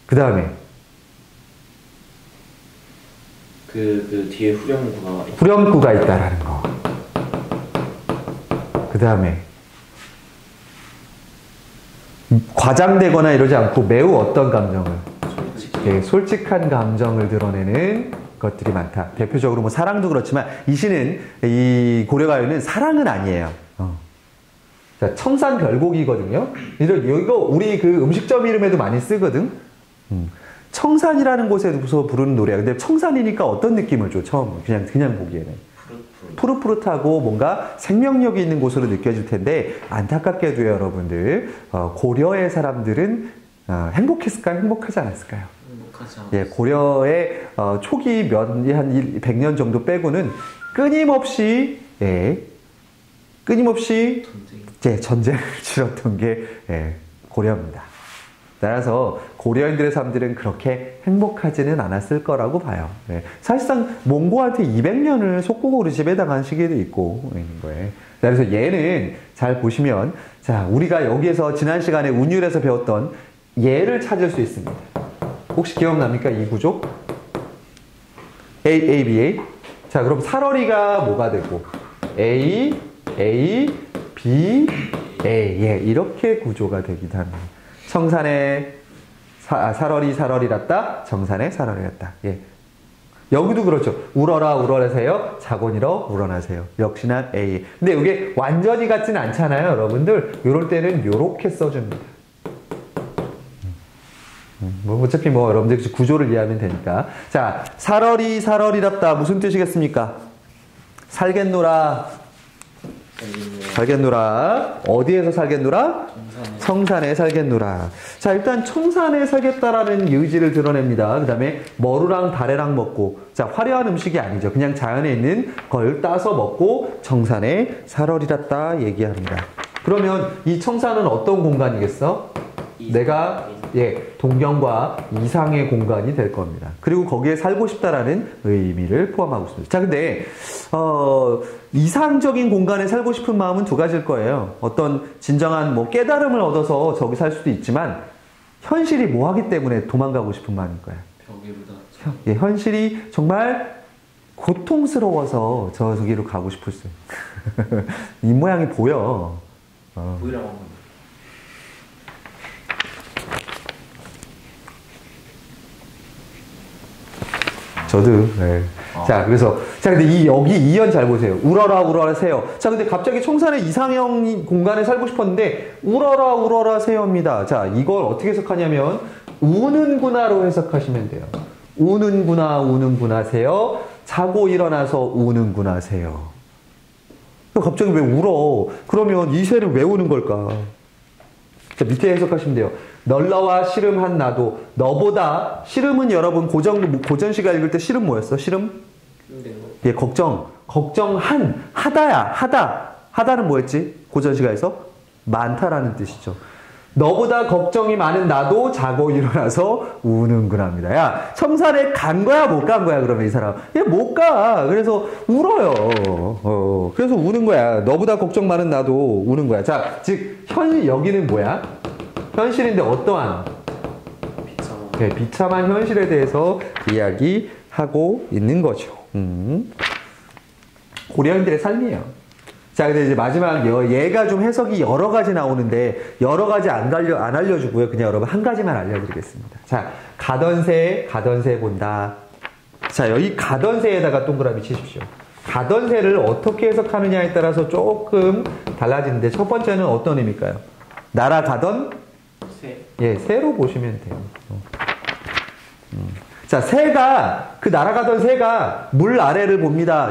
그 다음에 그 뒤에 후렴구가 후렴구가 있다라는 거. 그 다음에 과장되거나 이러지 않고 매우 어떤 감정을? 솔직한 감정을 드러내는 것들이 많다. 대표적으로 뭐 사랑도 그렇지만 이 시는, 이 고려가요는 사랑은 아니에요. 자, 청산별곡이거든요. 이거 우리 그 음식점 이름에도 많이 쓰거든. 청산이라는 곳에서 부르는 노래야. 근데 청산이니까 어떤 느낌을 줘? 처음 그냥 보기에는. 푸릇푸릇하고 뭔가 생명력이 있는 곳으로 느껴질 텐데, 안타깝게도 여러분들, 고려의 사람들은 행복했을까요? 행복하지 않았을까요? 행복하지 않았어요. 예, 고려의 초기 한 100년 정도 빼고는 끊임없이 전쟁을 치렀던 게 고려입니다. 따라서 고려인들의 삶들은 그렇게 행복하지는 않았을 거라고 봐요. 사실상 몽고한테 200년을 속국으로 지배당한 시기도 있고 있는 거예요. 그래서 얘는 잘 보시면, 자, 우리가 여기에서 지난 시간에 운율에서 배웠던 얘를 찾을 수 있습니다. 혹시 기억납니까? 이 구조? A, B, A. 자, 그럼 살얼이가 뭐가 되고? A, B, A. 이렇게 구조가 되기도 합니다. 청산에 살얼이랐다, 정산에 살얼이랐다. 여기도 그렇죠. 울어라 울어라세요, 자곤이러 울어나세요. 역시나 A. 근데 이게 완전히 같진 않잖아요, 여러분들. 이럴 때는 요렇게 써줍니다. 어차피 여러분들 구조를 이해하면 되니까. 자, 살얼이랍다. 무슨 뜻이겠습니까? 살겠노라. 어디에서 살겠노라? 청산에 살겠노라. 자, 일단 청산에 살겠다라는 의지를 드러냅니다. 그 다음에 머루랑 다래랑 먹고, 자, 화려한 음식이 아니죠. 그냥 자연에 있는 걸 따서 먹고 청산에 살얼이랐다 얘기합니다. 그러면 이 청산은 어떤 공간이겠어? 내가 동경과 이상의 공간이 될 겁니다. 그리고 거기에 살고 싶다라는 의미를 포함하고 있습니다. 자, 근데 이상적인 공간에 살고 싶은 마음은 두 가지일 거예요. 어떤 진정한 깨달음을 얻어서 저기 살 수도 있지만, 현실이 뭐하기 때문에 도망가고 싶은 마음일 거예요. 현실이 정말 고통스러워서 저기로 가고 싶었어요. 이 모양이 보여. 보이라고 한 건데. 저도. 자, 그래서, 자, 근데 여기 이연 잘 보세요. 울어라, 울어라세요. 자, 근데 갑자기 청산의 이상형 공간에 살고 싶었는데, 울어라, 울어라세요입니다. 자, 이걸 어떻게 해석하냐면, 우는구나로 해석하시면 돼요. 우는구나세요. 자고 일어나서 우는구나세요. 갑자기 왜 울어? 그러면 이 새는 왜 우는 걸까? 자, 밑에 해석하시면 돼요. 널러와 씨름한 나도, 너보다, 씨름은 여러분 고전시가 읽을 때 씨름 뭐였어? 씨름? 걱정한, 하다는 뭐였지? 고전시가에서? 많다라는 뜻이죠. 너보다 걱정이 많은 나도 자고 일어나서 우는구나 합니다. 야, 청산에 간 거야, 못 간 거야, 그러면 이 사람. 못 가. 그래서 울어요. 그래서 우는 거야. 너보다 걱정 많은 나도 우는 거야. 자, 즉, 여기는 뭐야? 현실인데 어떠한? 비참한 현실에 대해서 이야기하고 있는 거죠. 고려인들의 삶이에요. 자, 근데 이제 마지막 얘가 좀 해석이 여러 가지 나오는데 여러 가지 안 알려주고요. 그냥 여러분 한 가지만 알려드리겠습니다. 자, 가던 새 본다. 자, 여기 가던 새에다가 동그라미 치십시오. 가던 새를 어떻게 해석하느냐에 따라서 조금 달라지는데, 첫 번째는 어떤 의미일까요? 날아가던 새로 보시면 돼요. 자, 날아가던 새가 물 아래를 봅니다.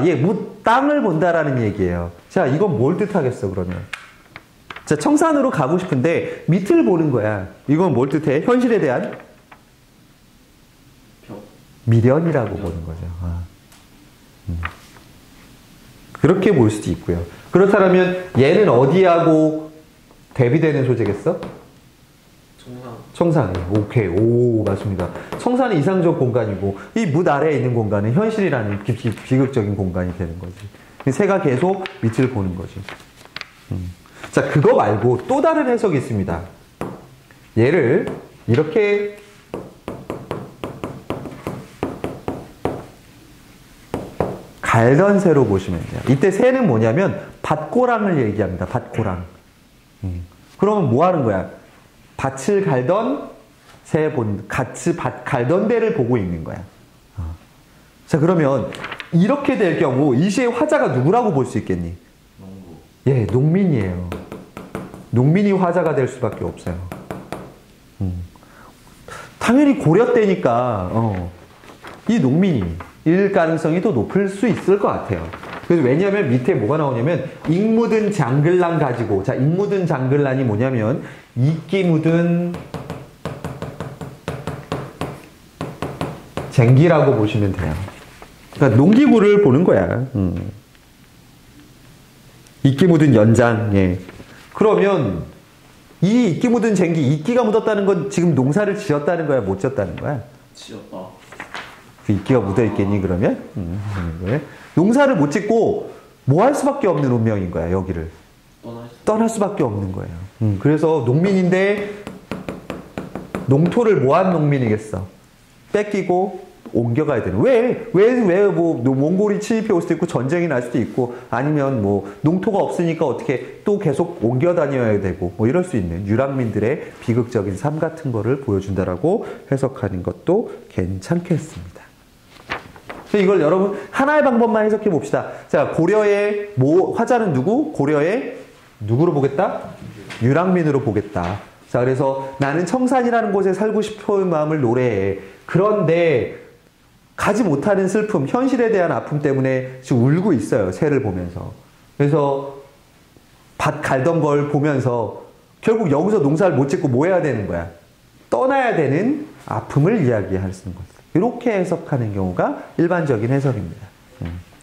땅을 본다라는 얘기예요. 자, 이건 뭘 뜻하겠어, 그러면? 자, 청산으로 가고 싶은데 밑을 보는 거야. 이건 뭘 뜻해? 현실에 대한? 미련이라고 보는 거죠. 그렇게 볼 수도 있고요. 그렇다면 얘는 어디하고 대비되는 소재겠어? 청산. 오케이. 오, 맞습니다. 청산은 이상적 공간이고, 이 물 아래에 있는 공간은 현실이라는 비극적인 공간이 되는 거지. 새가 계속 밑을 보는 거지. 자, 그거 말고 또 다른 해석이 있습니다. 얘를 이렇게 갈던 새로 보시면 돼요. 이때 새는 뭐냐면 밭고랑을 얘기합니다. 밭고랑. 그러면 뭐 하는 거야? 밭을 갈던 밭 갈던 데를 보고 있는 거야. 자, 그러면 이렇게 될 경우 이 시의 화자가 누구라고 볼 수 있겠니? 농부. 예, 농민이에요. 농민이 화자가 될 수밖에 없어요. 당연히 고려 때니까 이 농민이 일 가능성이 더 높을 수 있을 것 같아요. 그래서 왜냐하면 밑에 뭐가 나오냐면 익 묻은 장글란 가지고, 자, 익 묻은 장글란이 뭐냐면 이끼 묻은 쟁기라고 보시면 돼요. 그러니까 농기구를 보는 거야. 이끼 묻은 연장. 예. 그러면 이 이끼 묻은 쟁기, 이끼가 묻었다는 건 지금 농사를 지었다는 거야, 못 지었다는 거야? 지었다. 그 이끼가 묻어 있겠니 그러면? 농사를 못 짓고 뭐 할 수밖에 없는 운명인 거야, 여기를. 떠날 수밖에 없는 거예요. 그래서 농민인데 농토를 뭐 한 농민이겠어? 뺏기고 옮겨가야 되는. 왜 몽골이 침입해 올 수도 있고 전쟁이 날 수도 있고 아니면 뭐 농토가 없으니까 어떻게 또 계속 옮겨 다녀야 되고 뭐 이럴 수 있는 유랑민들의 비극적인 삶 같은 거를 보여준다라고 해석하는 것도 괜찮겠습니다. 이걸 여러분 하나의 방법만 해석해 봅시다. 자, 고려의 화자는 누구? 고려의 누구로 보겠다? 유랑민으로 보겠다. 자, 그래서 나는 청산이라는 곳에 살고 싶은 마음을 노래해. 그런데 가지 못하는 슬픔, 현실에 대한 아픔 때문에 지금 울고 있어요. 새를 보면서. 그래서 밭 갈던 걸 보면서 결국 여기서 농사를 못 짓고 뭐 해야 되는 거야? 떠나야 되는 아픔을 이야기할 수 있는 거죠. 이렇게 해석하는 경우가 일반적인 해석입니다.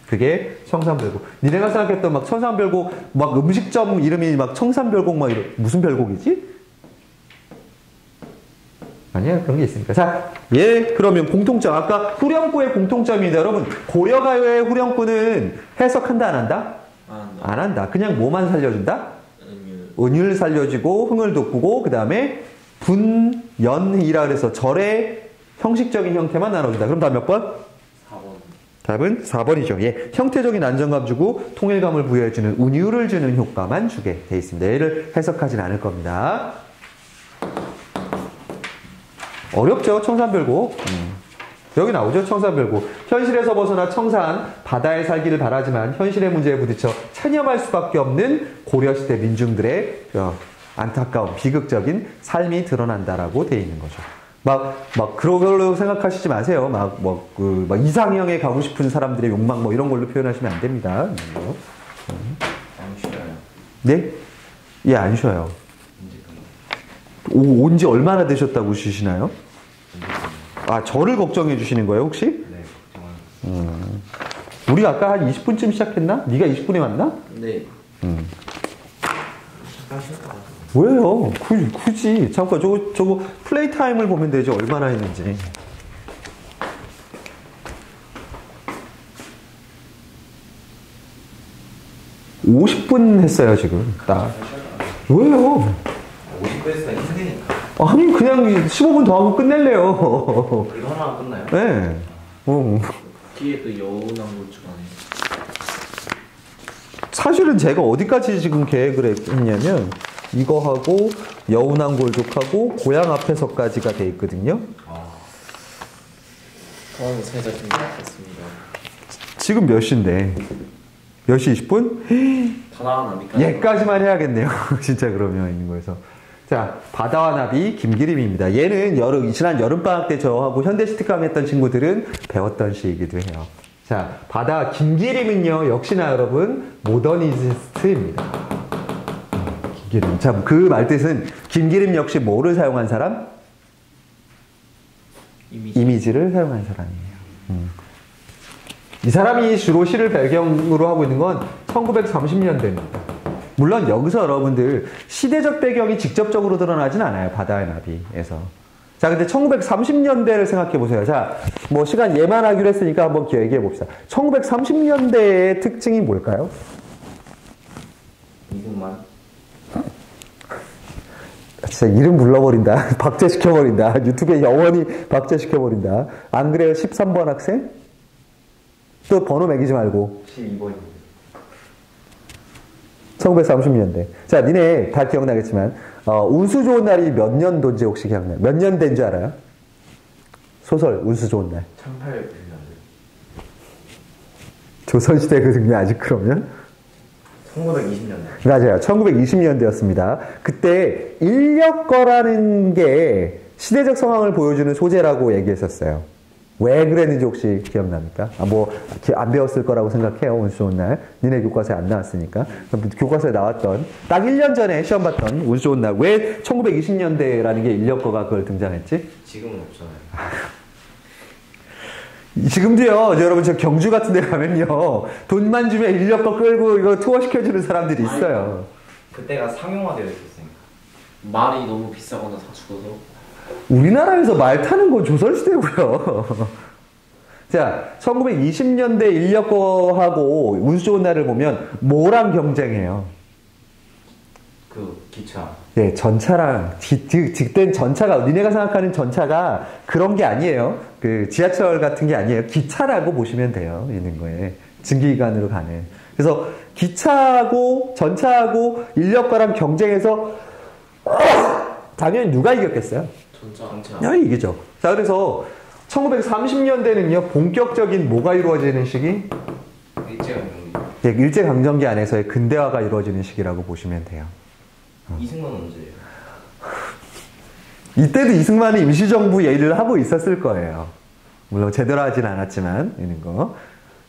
그게 청산별곡. 니네가 생각했던 막 청산별곡, 막 음식점 이름이 막 청산별곡 막 이런, 무슨 별곡이지? 아니야, 그런 게 있으니까. 자, 그러면 공통점. 아까 후렴구의 공통점입니다. 여러분, 고려가요의 후렴구는 해석한다, 안 한다? 안 한다. 그냥 뭐만 살려준다? 은율 살려주고, 흥을 돋구고, 그 다음에 분연이라 그래서 절의 형식적인 형태만 나눠준다. 그럼 답 몇 번? 4번. 답은 4번이죠. 예. 형태적인 안정감 주고 통일감을 부여해주는 운율을 주는 효과만 주게 돼 있습니다. 얘를 해석하진 않을 겁니다. 어렵죠, 청산별곡. 여기 나오죠, 청산별곡. 현실에서 벗어나 청산, 바다에 살기를 바라지만 현실의 문제에 부딪혀 찬염할 수밖에 없는 고려시대 민중들의 안타까운 비극적인 삶이 드러난다라고 돼 있는 거죠. 그런 걸로 생각하시지 마세요. 이상형에 가고 싶은 사람들의 욕망 이런 걸로 표현하시면 안 됩니다. 안 쉬어요. 네? 예, 안 쉬어요. 온 지 얼마나 되셨다고 쉬시나요? 아, 저를 걱정해 주시는 거예요, 혹시? 네, 걱정합니다. 우리 아까 한 20분쯤 시작했나? 네가 20분에 왔나? 네. 왜요? 굳이. 잠깐, 저거 플레이 타임을 보면 되죠. 얼마나 했는지. (50분) 했어요, 지금. 딱. 왜요? 50분 했으면 힘드니까. 아니, 그냥 15분 더 하고 끝낼래요. 이거 하나 끝나요? 네. 뒤에 또 여운왕골주가 사실은 제가 어디까지 지금 계획을 했냐면, 이거 하고, 여운왕골족하고, 고향 앞에서까지가 돼 있거든요. 저는 살짝 준비했습니다. 지금 몇 시인데? 10시 20분? 바다와 나비까지. 얘까지만 해야겠네요. 진짜 그러면 있는 거에서. 자, 바다와 나비 김기림입니다. 얘는 지난 여름방학 때 저하고 현대시특강 했던 친구들은 배웠던 시이기도 해요. 자, 바다 김기림은요, 역시나 여러분, 모더니스트입니다. 김기림. 자, 그 말뜻은 김기림 역시 뭐를 사용한 사람? 이미지를 사용한 사람이에요. 이 사람이 주로 시를 배경으로 하고 있는 건 1930년대입니다. 물론 여기서 여러분들 시대적 배경이 직접적으로 드러나진 않아요. 바다의 나비에서. 자, 근데 1930년대를 생각해 보세요. 자, 시간 예만 하기로 했으니까 한번 기억해 봅시다. 1930년대의 특징이 뭘까요? 이분만. 진짜 이름 불러버린다. 박제시켜버린다. 유튜브에 영원히 박제시켜버린다. 안 그래요? 13번 학생? 또 번호 매기지 말고. 12번입니다. 1930년대. 자, 니네 다 기억나겠지만, 운수 좋은 날이 몇 년도인지 혹시 기억나요? 몇 년 된 줄 알아요? 소설, 운수 좋은 날. 1800년대. 조선시대 그 등이 아직 그러면? 1920년대. 맞아요. 1920년대였습니다. 그때 인력거라는 게 시대적 상황을 보여주는 소재라고 얘기했었어요. 왜 그랬는지 혹시 기억납니까? 안 배웠을 거라고 생각해요. 운수 좋은 날. 니네 교과서에 안 나왔으니까. 교과서에 나왔던, 딱 1년 전에 시험 봤던 운수 좋은 날. 왜 1920년대라는 게 인력거가 그걸 등장했지? 지금은 없잖아요. 지금도요, 여러분, 저 경주 같은 데 가면요, 돈만 주면 인력거 끌고 이거 투어 시켜주는 사람들이 있어요. 그때가 상용화되어 있었으니까. 말이 너무 비싸거나 다 죽어서. 우리나라에서 말 타는 건 조선시대고요. 자, 1920년대 인력거하고 운수 좋은 날을 보면 뭐랑 경쟁해요? 기차. 네, 전차랑, 즉된 전차가, 니네가 생각하는 전차가 그런 게 아니에요. 지하철 같은 게 아니에요. 기차라고 보시면 돼요. 있는 거에. 증기기관으로 가는. 그래서 기차하고 전차하고 인력거랑 경쟁해서, 당연히 누가 이겼겠어요? 전차. 이기죠. 자, 그래서 1930년대는요, 본격적인 뭐가 이루어지는 시기? 일제강점기. 네, 일제강점기 안에서의 근대화가 이루어지는 시기라고 보시면 돼요. 이승만 언제예요? 이때도 이승만은 임시정부 일을 하고 있었을 거예요. 물론 제대로 하진 않았지만, 이런 거.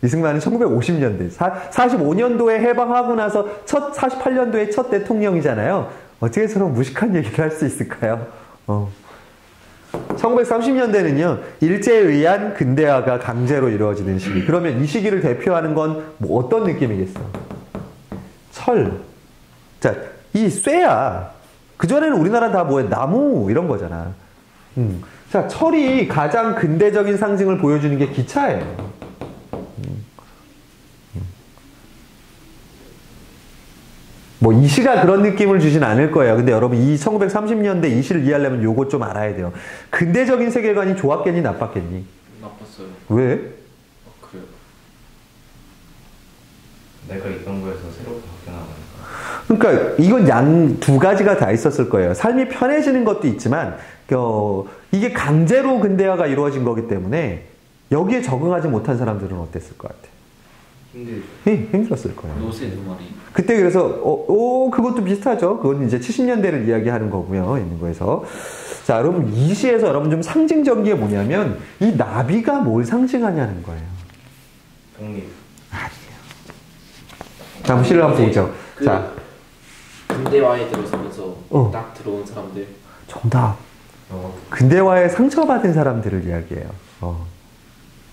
이승만은 1950년대, 45년도에 해방하고 나서 48년도에 첫 대통령이잖아요. 어떻게 저런 무식한 얘기를 할 수 있을까요? 1930년대는요, 일제에 의한 근대화가 강제로 이루어지는 시기. 그러면 이 시기를 대표하는 건 뭐 어떤 느낌이겠어? 철. 자, 이 쇠야. 그전에는 우리나라 다 뭐야? 나무, 이런 거잖아. 자, 철이 가장 근대적인 상징을 보여주는 게 기차예요. 뭐, 이 시가 그런 느낌을 주진 않을 거예요. 근데 여러분, 이 1930년대 이 시를 이해하려면 요거 좀 알아야 돼요. 근대적인 세계관이 좋았겠니, 나빴겠니? 나빴어요. 왜? 그래요. 내가 있던 거에서 새롭게 바뀌어나가니까. 그러니까 이건 두 가지가 다 있었을 거예요. 삶이 편해지는 것도 있지만 이게 강제로 근대화가 이루어진 거기 때문에 여기에 적응하지 못한 사람들은 어땠을 것 같아? 힘들었을 거예요. 노세 두 마리. 그때 그래서 그것도 비슷하죠. 그건 이제 70년대를 이야기하는 거고요. 있는 거에서. 자, 여러분 이 시에서 여러분 좀 상징적인 게 뭐냐면 이 나비가 뭘 상징하냐는 거예요. 독립. 아니에요. 다음 시를 한번 보죠. 자. 근대화에 들어서면서 딱 들어온 사람들. 정답. 근대화에 상처받은 사람들을 이야기해요.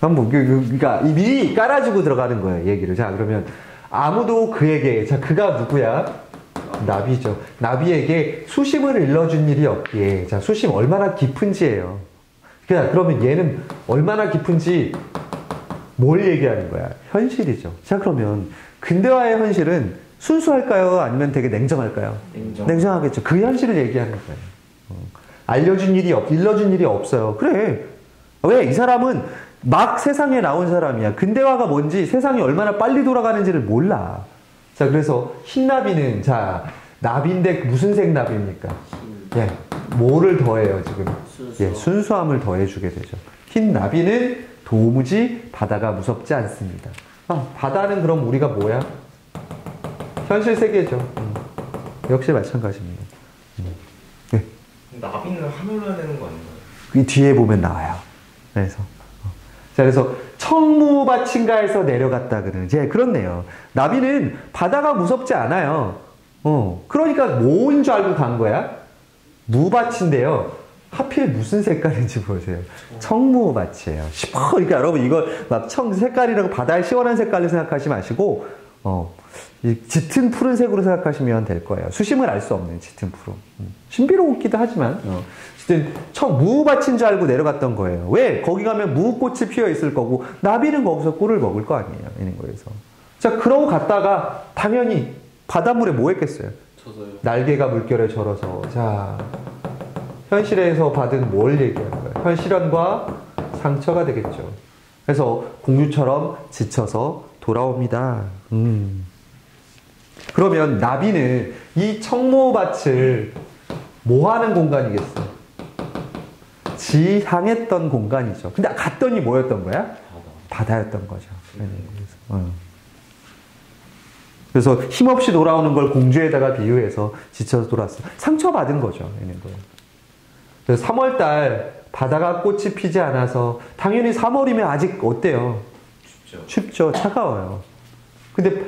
한번 그러니까 미리 깔아주고 들어가는 거예요. 얘기를. 자, 그러면 아무도 그에게, 자, 그가 누구야? 나비죠. 나비에게 수심을 일러준 일이 없기에. 자, 수심 얼마나 깊은지예요. 그러면 얘는 얼마나 깊은지 뭘 얘기하는 거야? 현실이죠. 자, 그러면 근대화의 현실은 순수할까요? 아니면 되게 냉정할까요? 냉정하겠죠. 그 현실을 얘기하는 거예요. 일러준 일이 없어요. 그래. 왜? 이 사람은 막 세상에 나온 사람이야. 근대화가 뭔지, 세상이 얼마나 빨리 돌아가는지를 몰라. 자, 그래서 흰나비는, 자, 나비인데 무슨 색 나비입니까? 예, 뭐를 더해요, 지금? 예, 순수함을 더해주게 되죠. 흰나비는 도무지 바다가 무섭지 않습니다. 바다는 그럼 우리가 뭐야? 현실 세계죠. 역시 마찬가지입니다. 네. 나비는 하늘로 해야 되는 거 아닌가요? 이 뒤에 보면 나와요. 그래서. 자, 그래서 청무밭인가에서 내려갔다 그러는. 예, 그렇네요. 나비는 바다가 무섭지 않아요. 그러니까 뭐인 줄 알고 간 거야? 무밭인데요. 하필 무슨 색깔인지 보세요. 청무밭이에요. 그러니까 여러분 이걸 막 색깔이라고 바다의 시원한 색깔로 생각하지 마시고, 이 짙은 푸른색으로 생각하시면 될 거예요. 수심을 알 수 없는 짙은 푸른. 신비롭기도 하지만, 어쨌든 무밭인 줄 알고 내려갔던 거예요. 왜? 거기 가면 무꽃이 피어 있을 거고, 나비는 거기서 꿀을 먹을 거 아니에요. 이런 거에서. 자, 그러고 갔다가 당연히 바닷물에 뭐 했겠어요? 저도요. 날개가 물결에 절어서. 자, 현실에서 받은 뭘 얘기하는 거예요? 현실현과 상처가 되겠죠. 그래서 공주처럼 지쳐서 돌아옵니다. 그러면 나비는 이 청모밭을 뭐 하는 공간이겠어? 지향했던 공간이죠. 근데 갔더니 뭐였던 거야? 바다였던 거죠. 그래서 힘없이 돌아오는 걸 공주에다가 비유해서 지쳐서 돌아왔어요. 상처받은 거죠. 그래서 3월달 바다가 꽃이 피지 않아서 당연히 3월이면 아직 어때요? 춥죠. 차가워요. 근데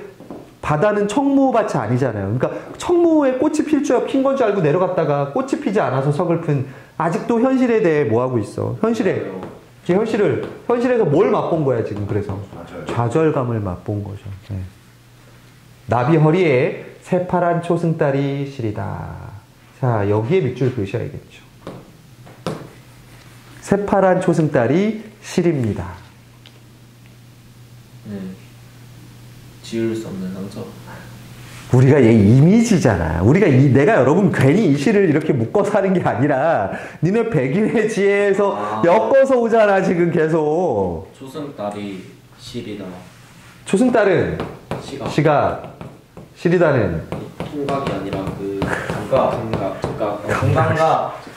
바다는 청무밭이 아니잖아요. 그러니까 청무에 꽃이 핀 건 줄 알고 내려갔다가 꽃이 피지 않아서 서글픈 아직도 현실에 대해 뭐 하고 있어? 현실에서 뭘 맛본 거야 지금. 그래서 좌절감을 맛본 거죠. 네. 나비 허리에 새파란 초승달이 시리다. 자, 여기에 밑줄 그으셔야겠죠. 새파란 초승달이 시립니다. 지울 수 없는 상처. 우리가 얘 이미지잖아. 내가 여러분 괜히 이 시를 이렇게 묶어서 하는 게 아니라 니네 백인의 지혜에서 엮어서 오잖아 지금 계속. 초승달이 시리다. 초승달은 시가 시리다는 통각이 아니라 공감각.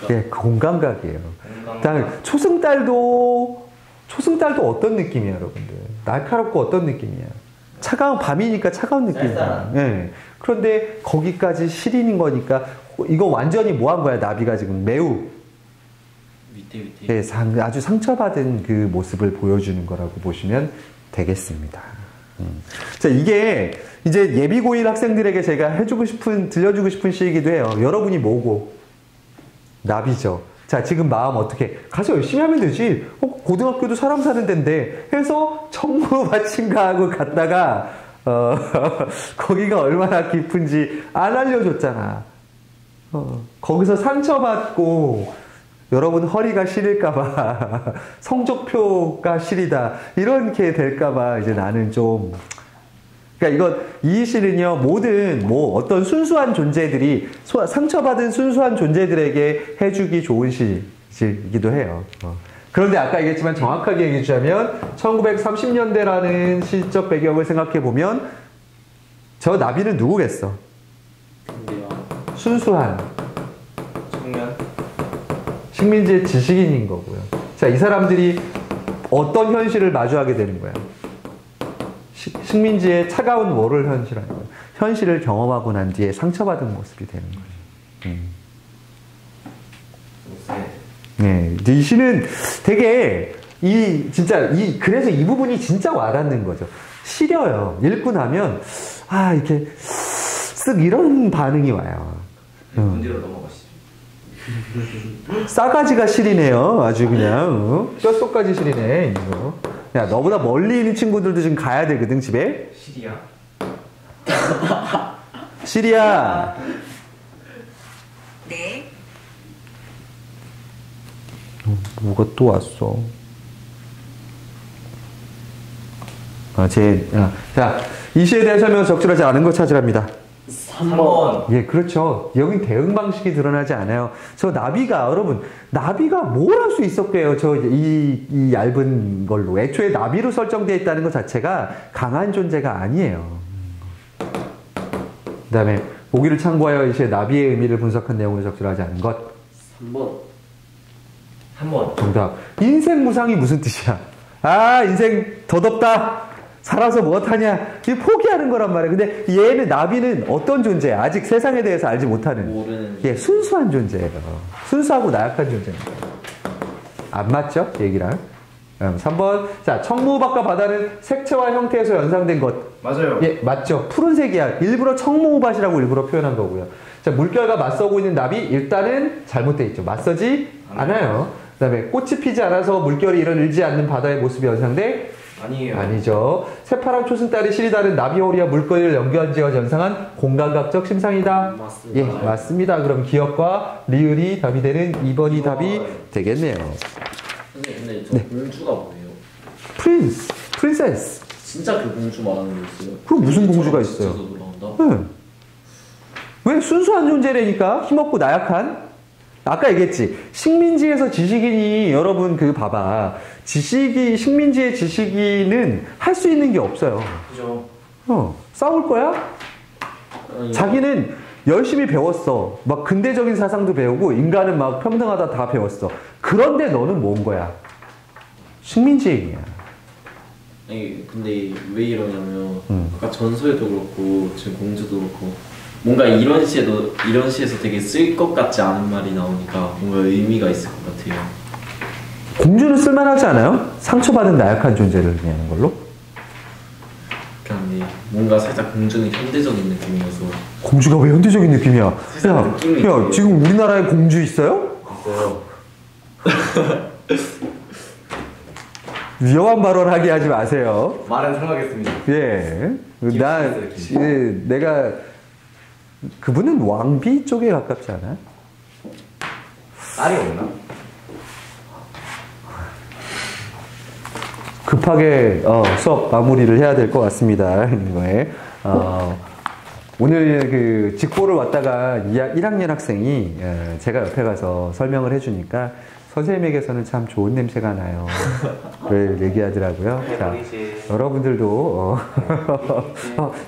예, 공감각이에요. 초승달도 어떤 느낌이야, 여러분들? 날카롭고 어떤 느낌이야? 차가운 밤이니까 차가운 느낌이다. 예. 그런데 거기까지 시린인 거니까 이거 완전히 뭐 한 거야, 나비가 지금 매우 위태. 예, 아주 상처받은 그 모습을 보여주는 거라고 보시면 되겠습니다. 자, 이게 이제 예비고1 학생들에게 제가 들려주고 싶은 시이기도 해요. 여러분이 뭐고? 나비죠. 자, 지금 마음 어떻게? 가서 열심히 하면 되지. 고등학교도 사람 사는 데인데 해서 청무밭인가 하고 갔다가 거기가 얼마나 깊은지 안 알려줬잖아. 거기서 상처받고 여러분 허리가 시릴까봐 성적표가 시리다 이렇게 될까봐 이제 나는 좀 그러니까 이 시는요 모든 어떤 순수한 존재들이 상처받은 순수한 존재들에게 해주기 좋은 시이기도 해요. 그런데 아까 얘기했지만 정확하게 얘기해주자면 1930년대라는 시적 배경을 생각해 보면 저 나비는 누구겠어? 순수한 청년 식민지의 지식인인 거고요. 자, 이 사람들이 어떤 현실을 마주하게 되는 거야? 식민지의 차가운 월을 현실하는 거예요. 현실을 경험하고 난 뒤에 상처받은 모습이 되는 거죠. 네, 이 시는 되게 그래서 이 부분이 진짜 와닿는 거죠. 시려요. 읽고 나면 이렇게 쓱 이런 반응이 와요. 문제로 넘어가시죠. 싸가지가 시리네요. 아주 그냥 뼛속까지 시리네. 이거. 야, 너보다 멀리 있는 친구들도 지금 가야 되거든, 집에. 시리야. 네. 뭐가 또 왔어? 자, 이 시에 대한 설명을 적절하지 않은 것 찾으랍니다. 3번. 예, 그렇죠. 여긴 대응 방식이 드러나지 않아요. 여러분, 나비가 뭘 할 수 있었게요? 이 얇은 걸로. 애초에 나비로 설정되어 있다는 것 자체가 강한 존재가 아니에요. 그 다음에, 보기를 참고하여 이 시의 나비의 의미를 분석한 내용으로 적절하지 않은 것. 3번. 정답. 인생 무상이 무슨 뜻이야? 인생 더덥다. 살아서 무엇하냐? 이 포기하는 거란 말이에요. 근데 나비는 어떤 존재야? 아직 세상에 대해서 알지 못하는. 모르는. 순수한 존재예요. 순수하고 나약한 존재입니다. 안 맞죠? 얘기랑. 3번. 자, 청무밭과 바다는 색채와 형태에서 연상된 것. 맞아요. 예, 맞죠. 푸른색이야. 일부러 청무밭이라고 일부러 표현한 거고요. 자, 물결과 맞서고 있는 나비, 일단은 잘못되어 있죠. 맞서지 않아요. 그 다음에 꽃이 피지 않아서 물결이 일어나지 않는 바다의 모습이 연상돼? 아니에요. 아니죠. 새파란 초승달이 시리다는 나비호리와 물거리를 연결지어 연상한 공감각적 심상이다. 맞습니다. 예, 맞습니다. 그럼 기억과 리을이 답이 되는 2번이 답이 되겠네요. 근데 저 공주가 뭐예요? 프린세스. 진짜 그 공주 말하는 거였어요? 그럼 무슨 공주가 있어요? 돌아온다? 왜 순수한 존재라니까? 힘없고 나약한? 아까 얘기했지. 식민지에서 지식인이 여러분 봐봐. 식민지의 지식인은 할 수 있는 게 없어요. 그죠. 싸울 거야? 자기는 열심히 배웠어. 막 근대적인 사상도 배우고 인간은 막 평등하다 다 배웠어. 그런데 너는 뭔 거야? 식민지인이야. 아니 근데 왜 이러냐면 아까 전소에도 그렇고 지금 공주도 그렇고 뭔가 이런 시에서 되게 쓸 것 같지 않은 말이 나오니까 뭔가 의미가 있을 것 같아요. 공주는 쓸만하지 않아요? 상처받은 나약한 존재를 의미하는 걸로? 그런데 뭔가 살짝 공주는 현대적인 느낌이어서. 공주가 왜 현대적인 느낌이야? 야, 느낌이 야, 지금 우리나라에 공주 있어요? 있어요. 위험한 발언 하게 하지 마세요. 말은 참하겠습니다. 예. 내가, 그분은 왕비 쪽에 가깝지 않아요? 딸이 없나? 급하게 수업 마무리를 해야 될 것 같습니다. 이거에 오늘 그 직보를 왔다가 1학년 학생이 제가 옆에 가서 설명을 해주니까 선생님에게서는 참 좋은 냄새가 나요. 를 얘기하더라고요. 자, 여러분들도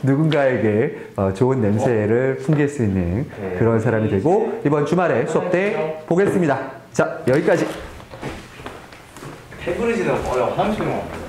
누군가에게 좋은 냄새를 풍길 수 있는 그런 사람이 되고 이번 주말에 수업 때 보겠습니다. 자, 여기까지. 페브리즈는 어려워. 30명.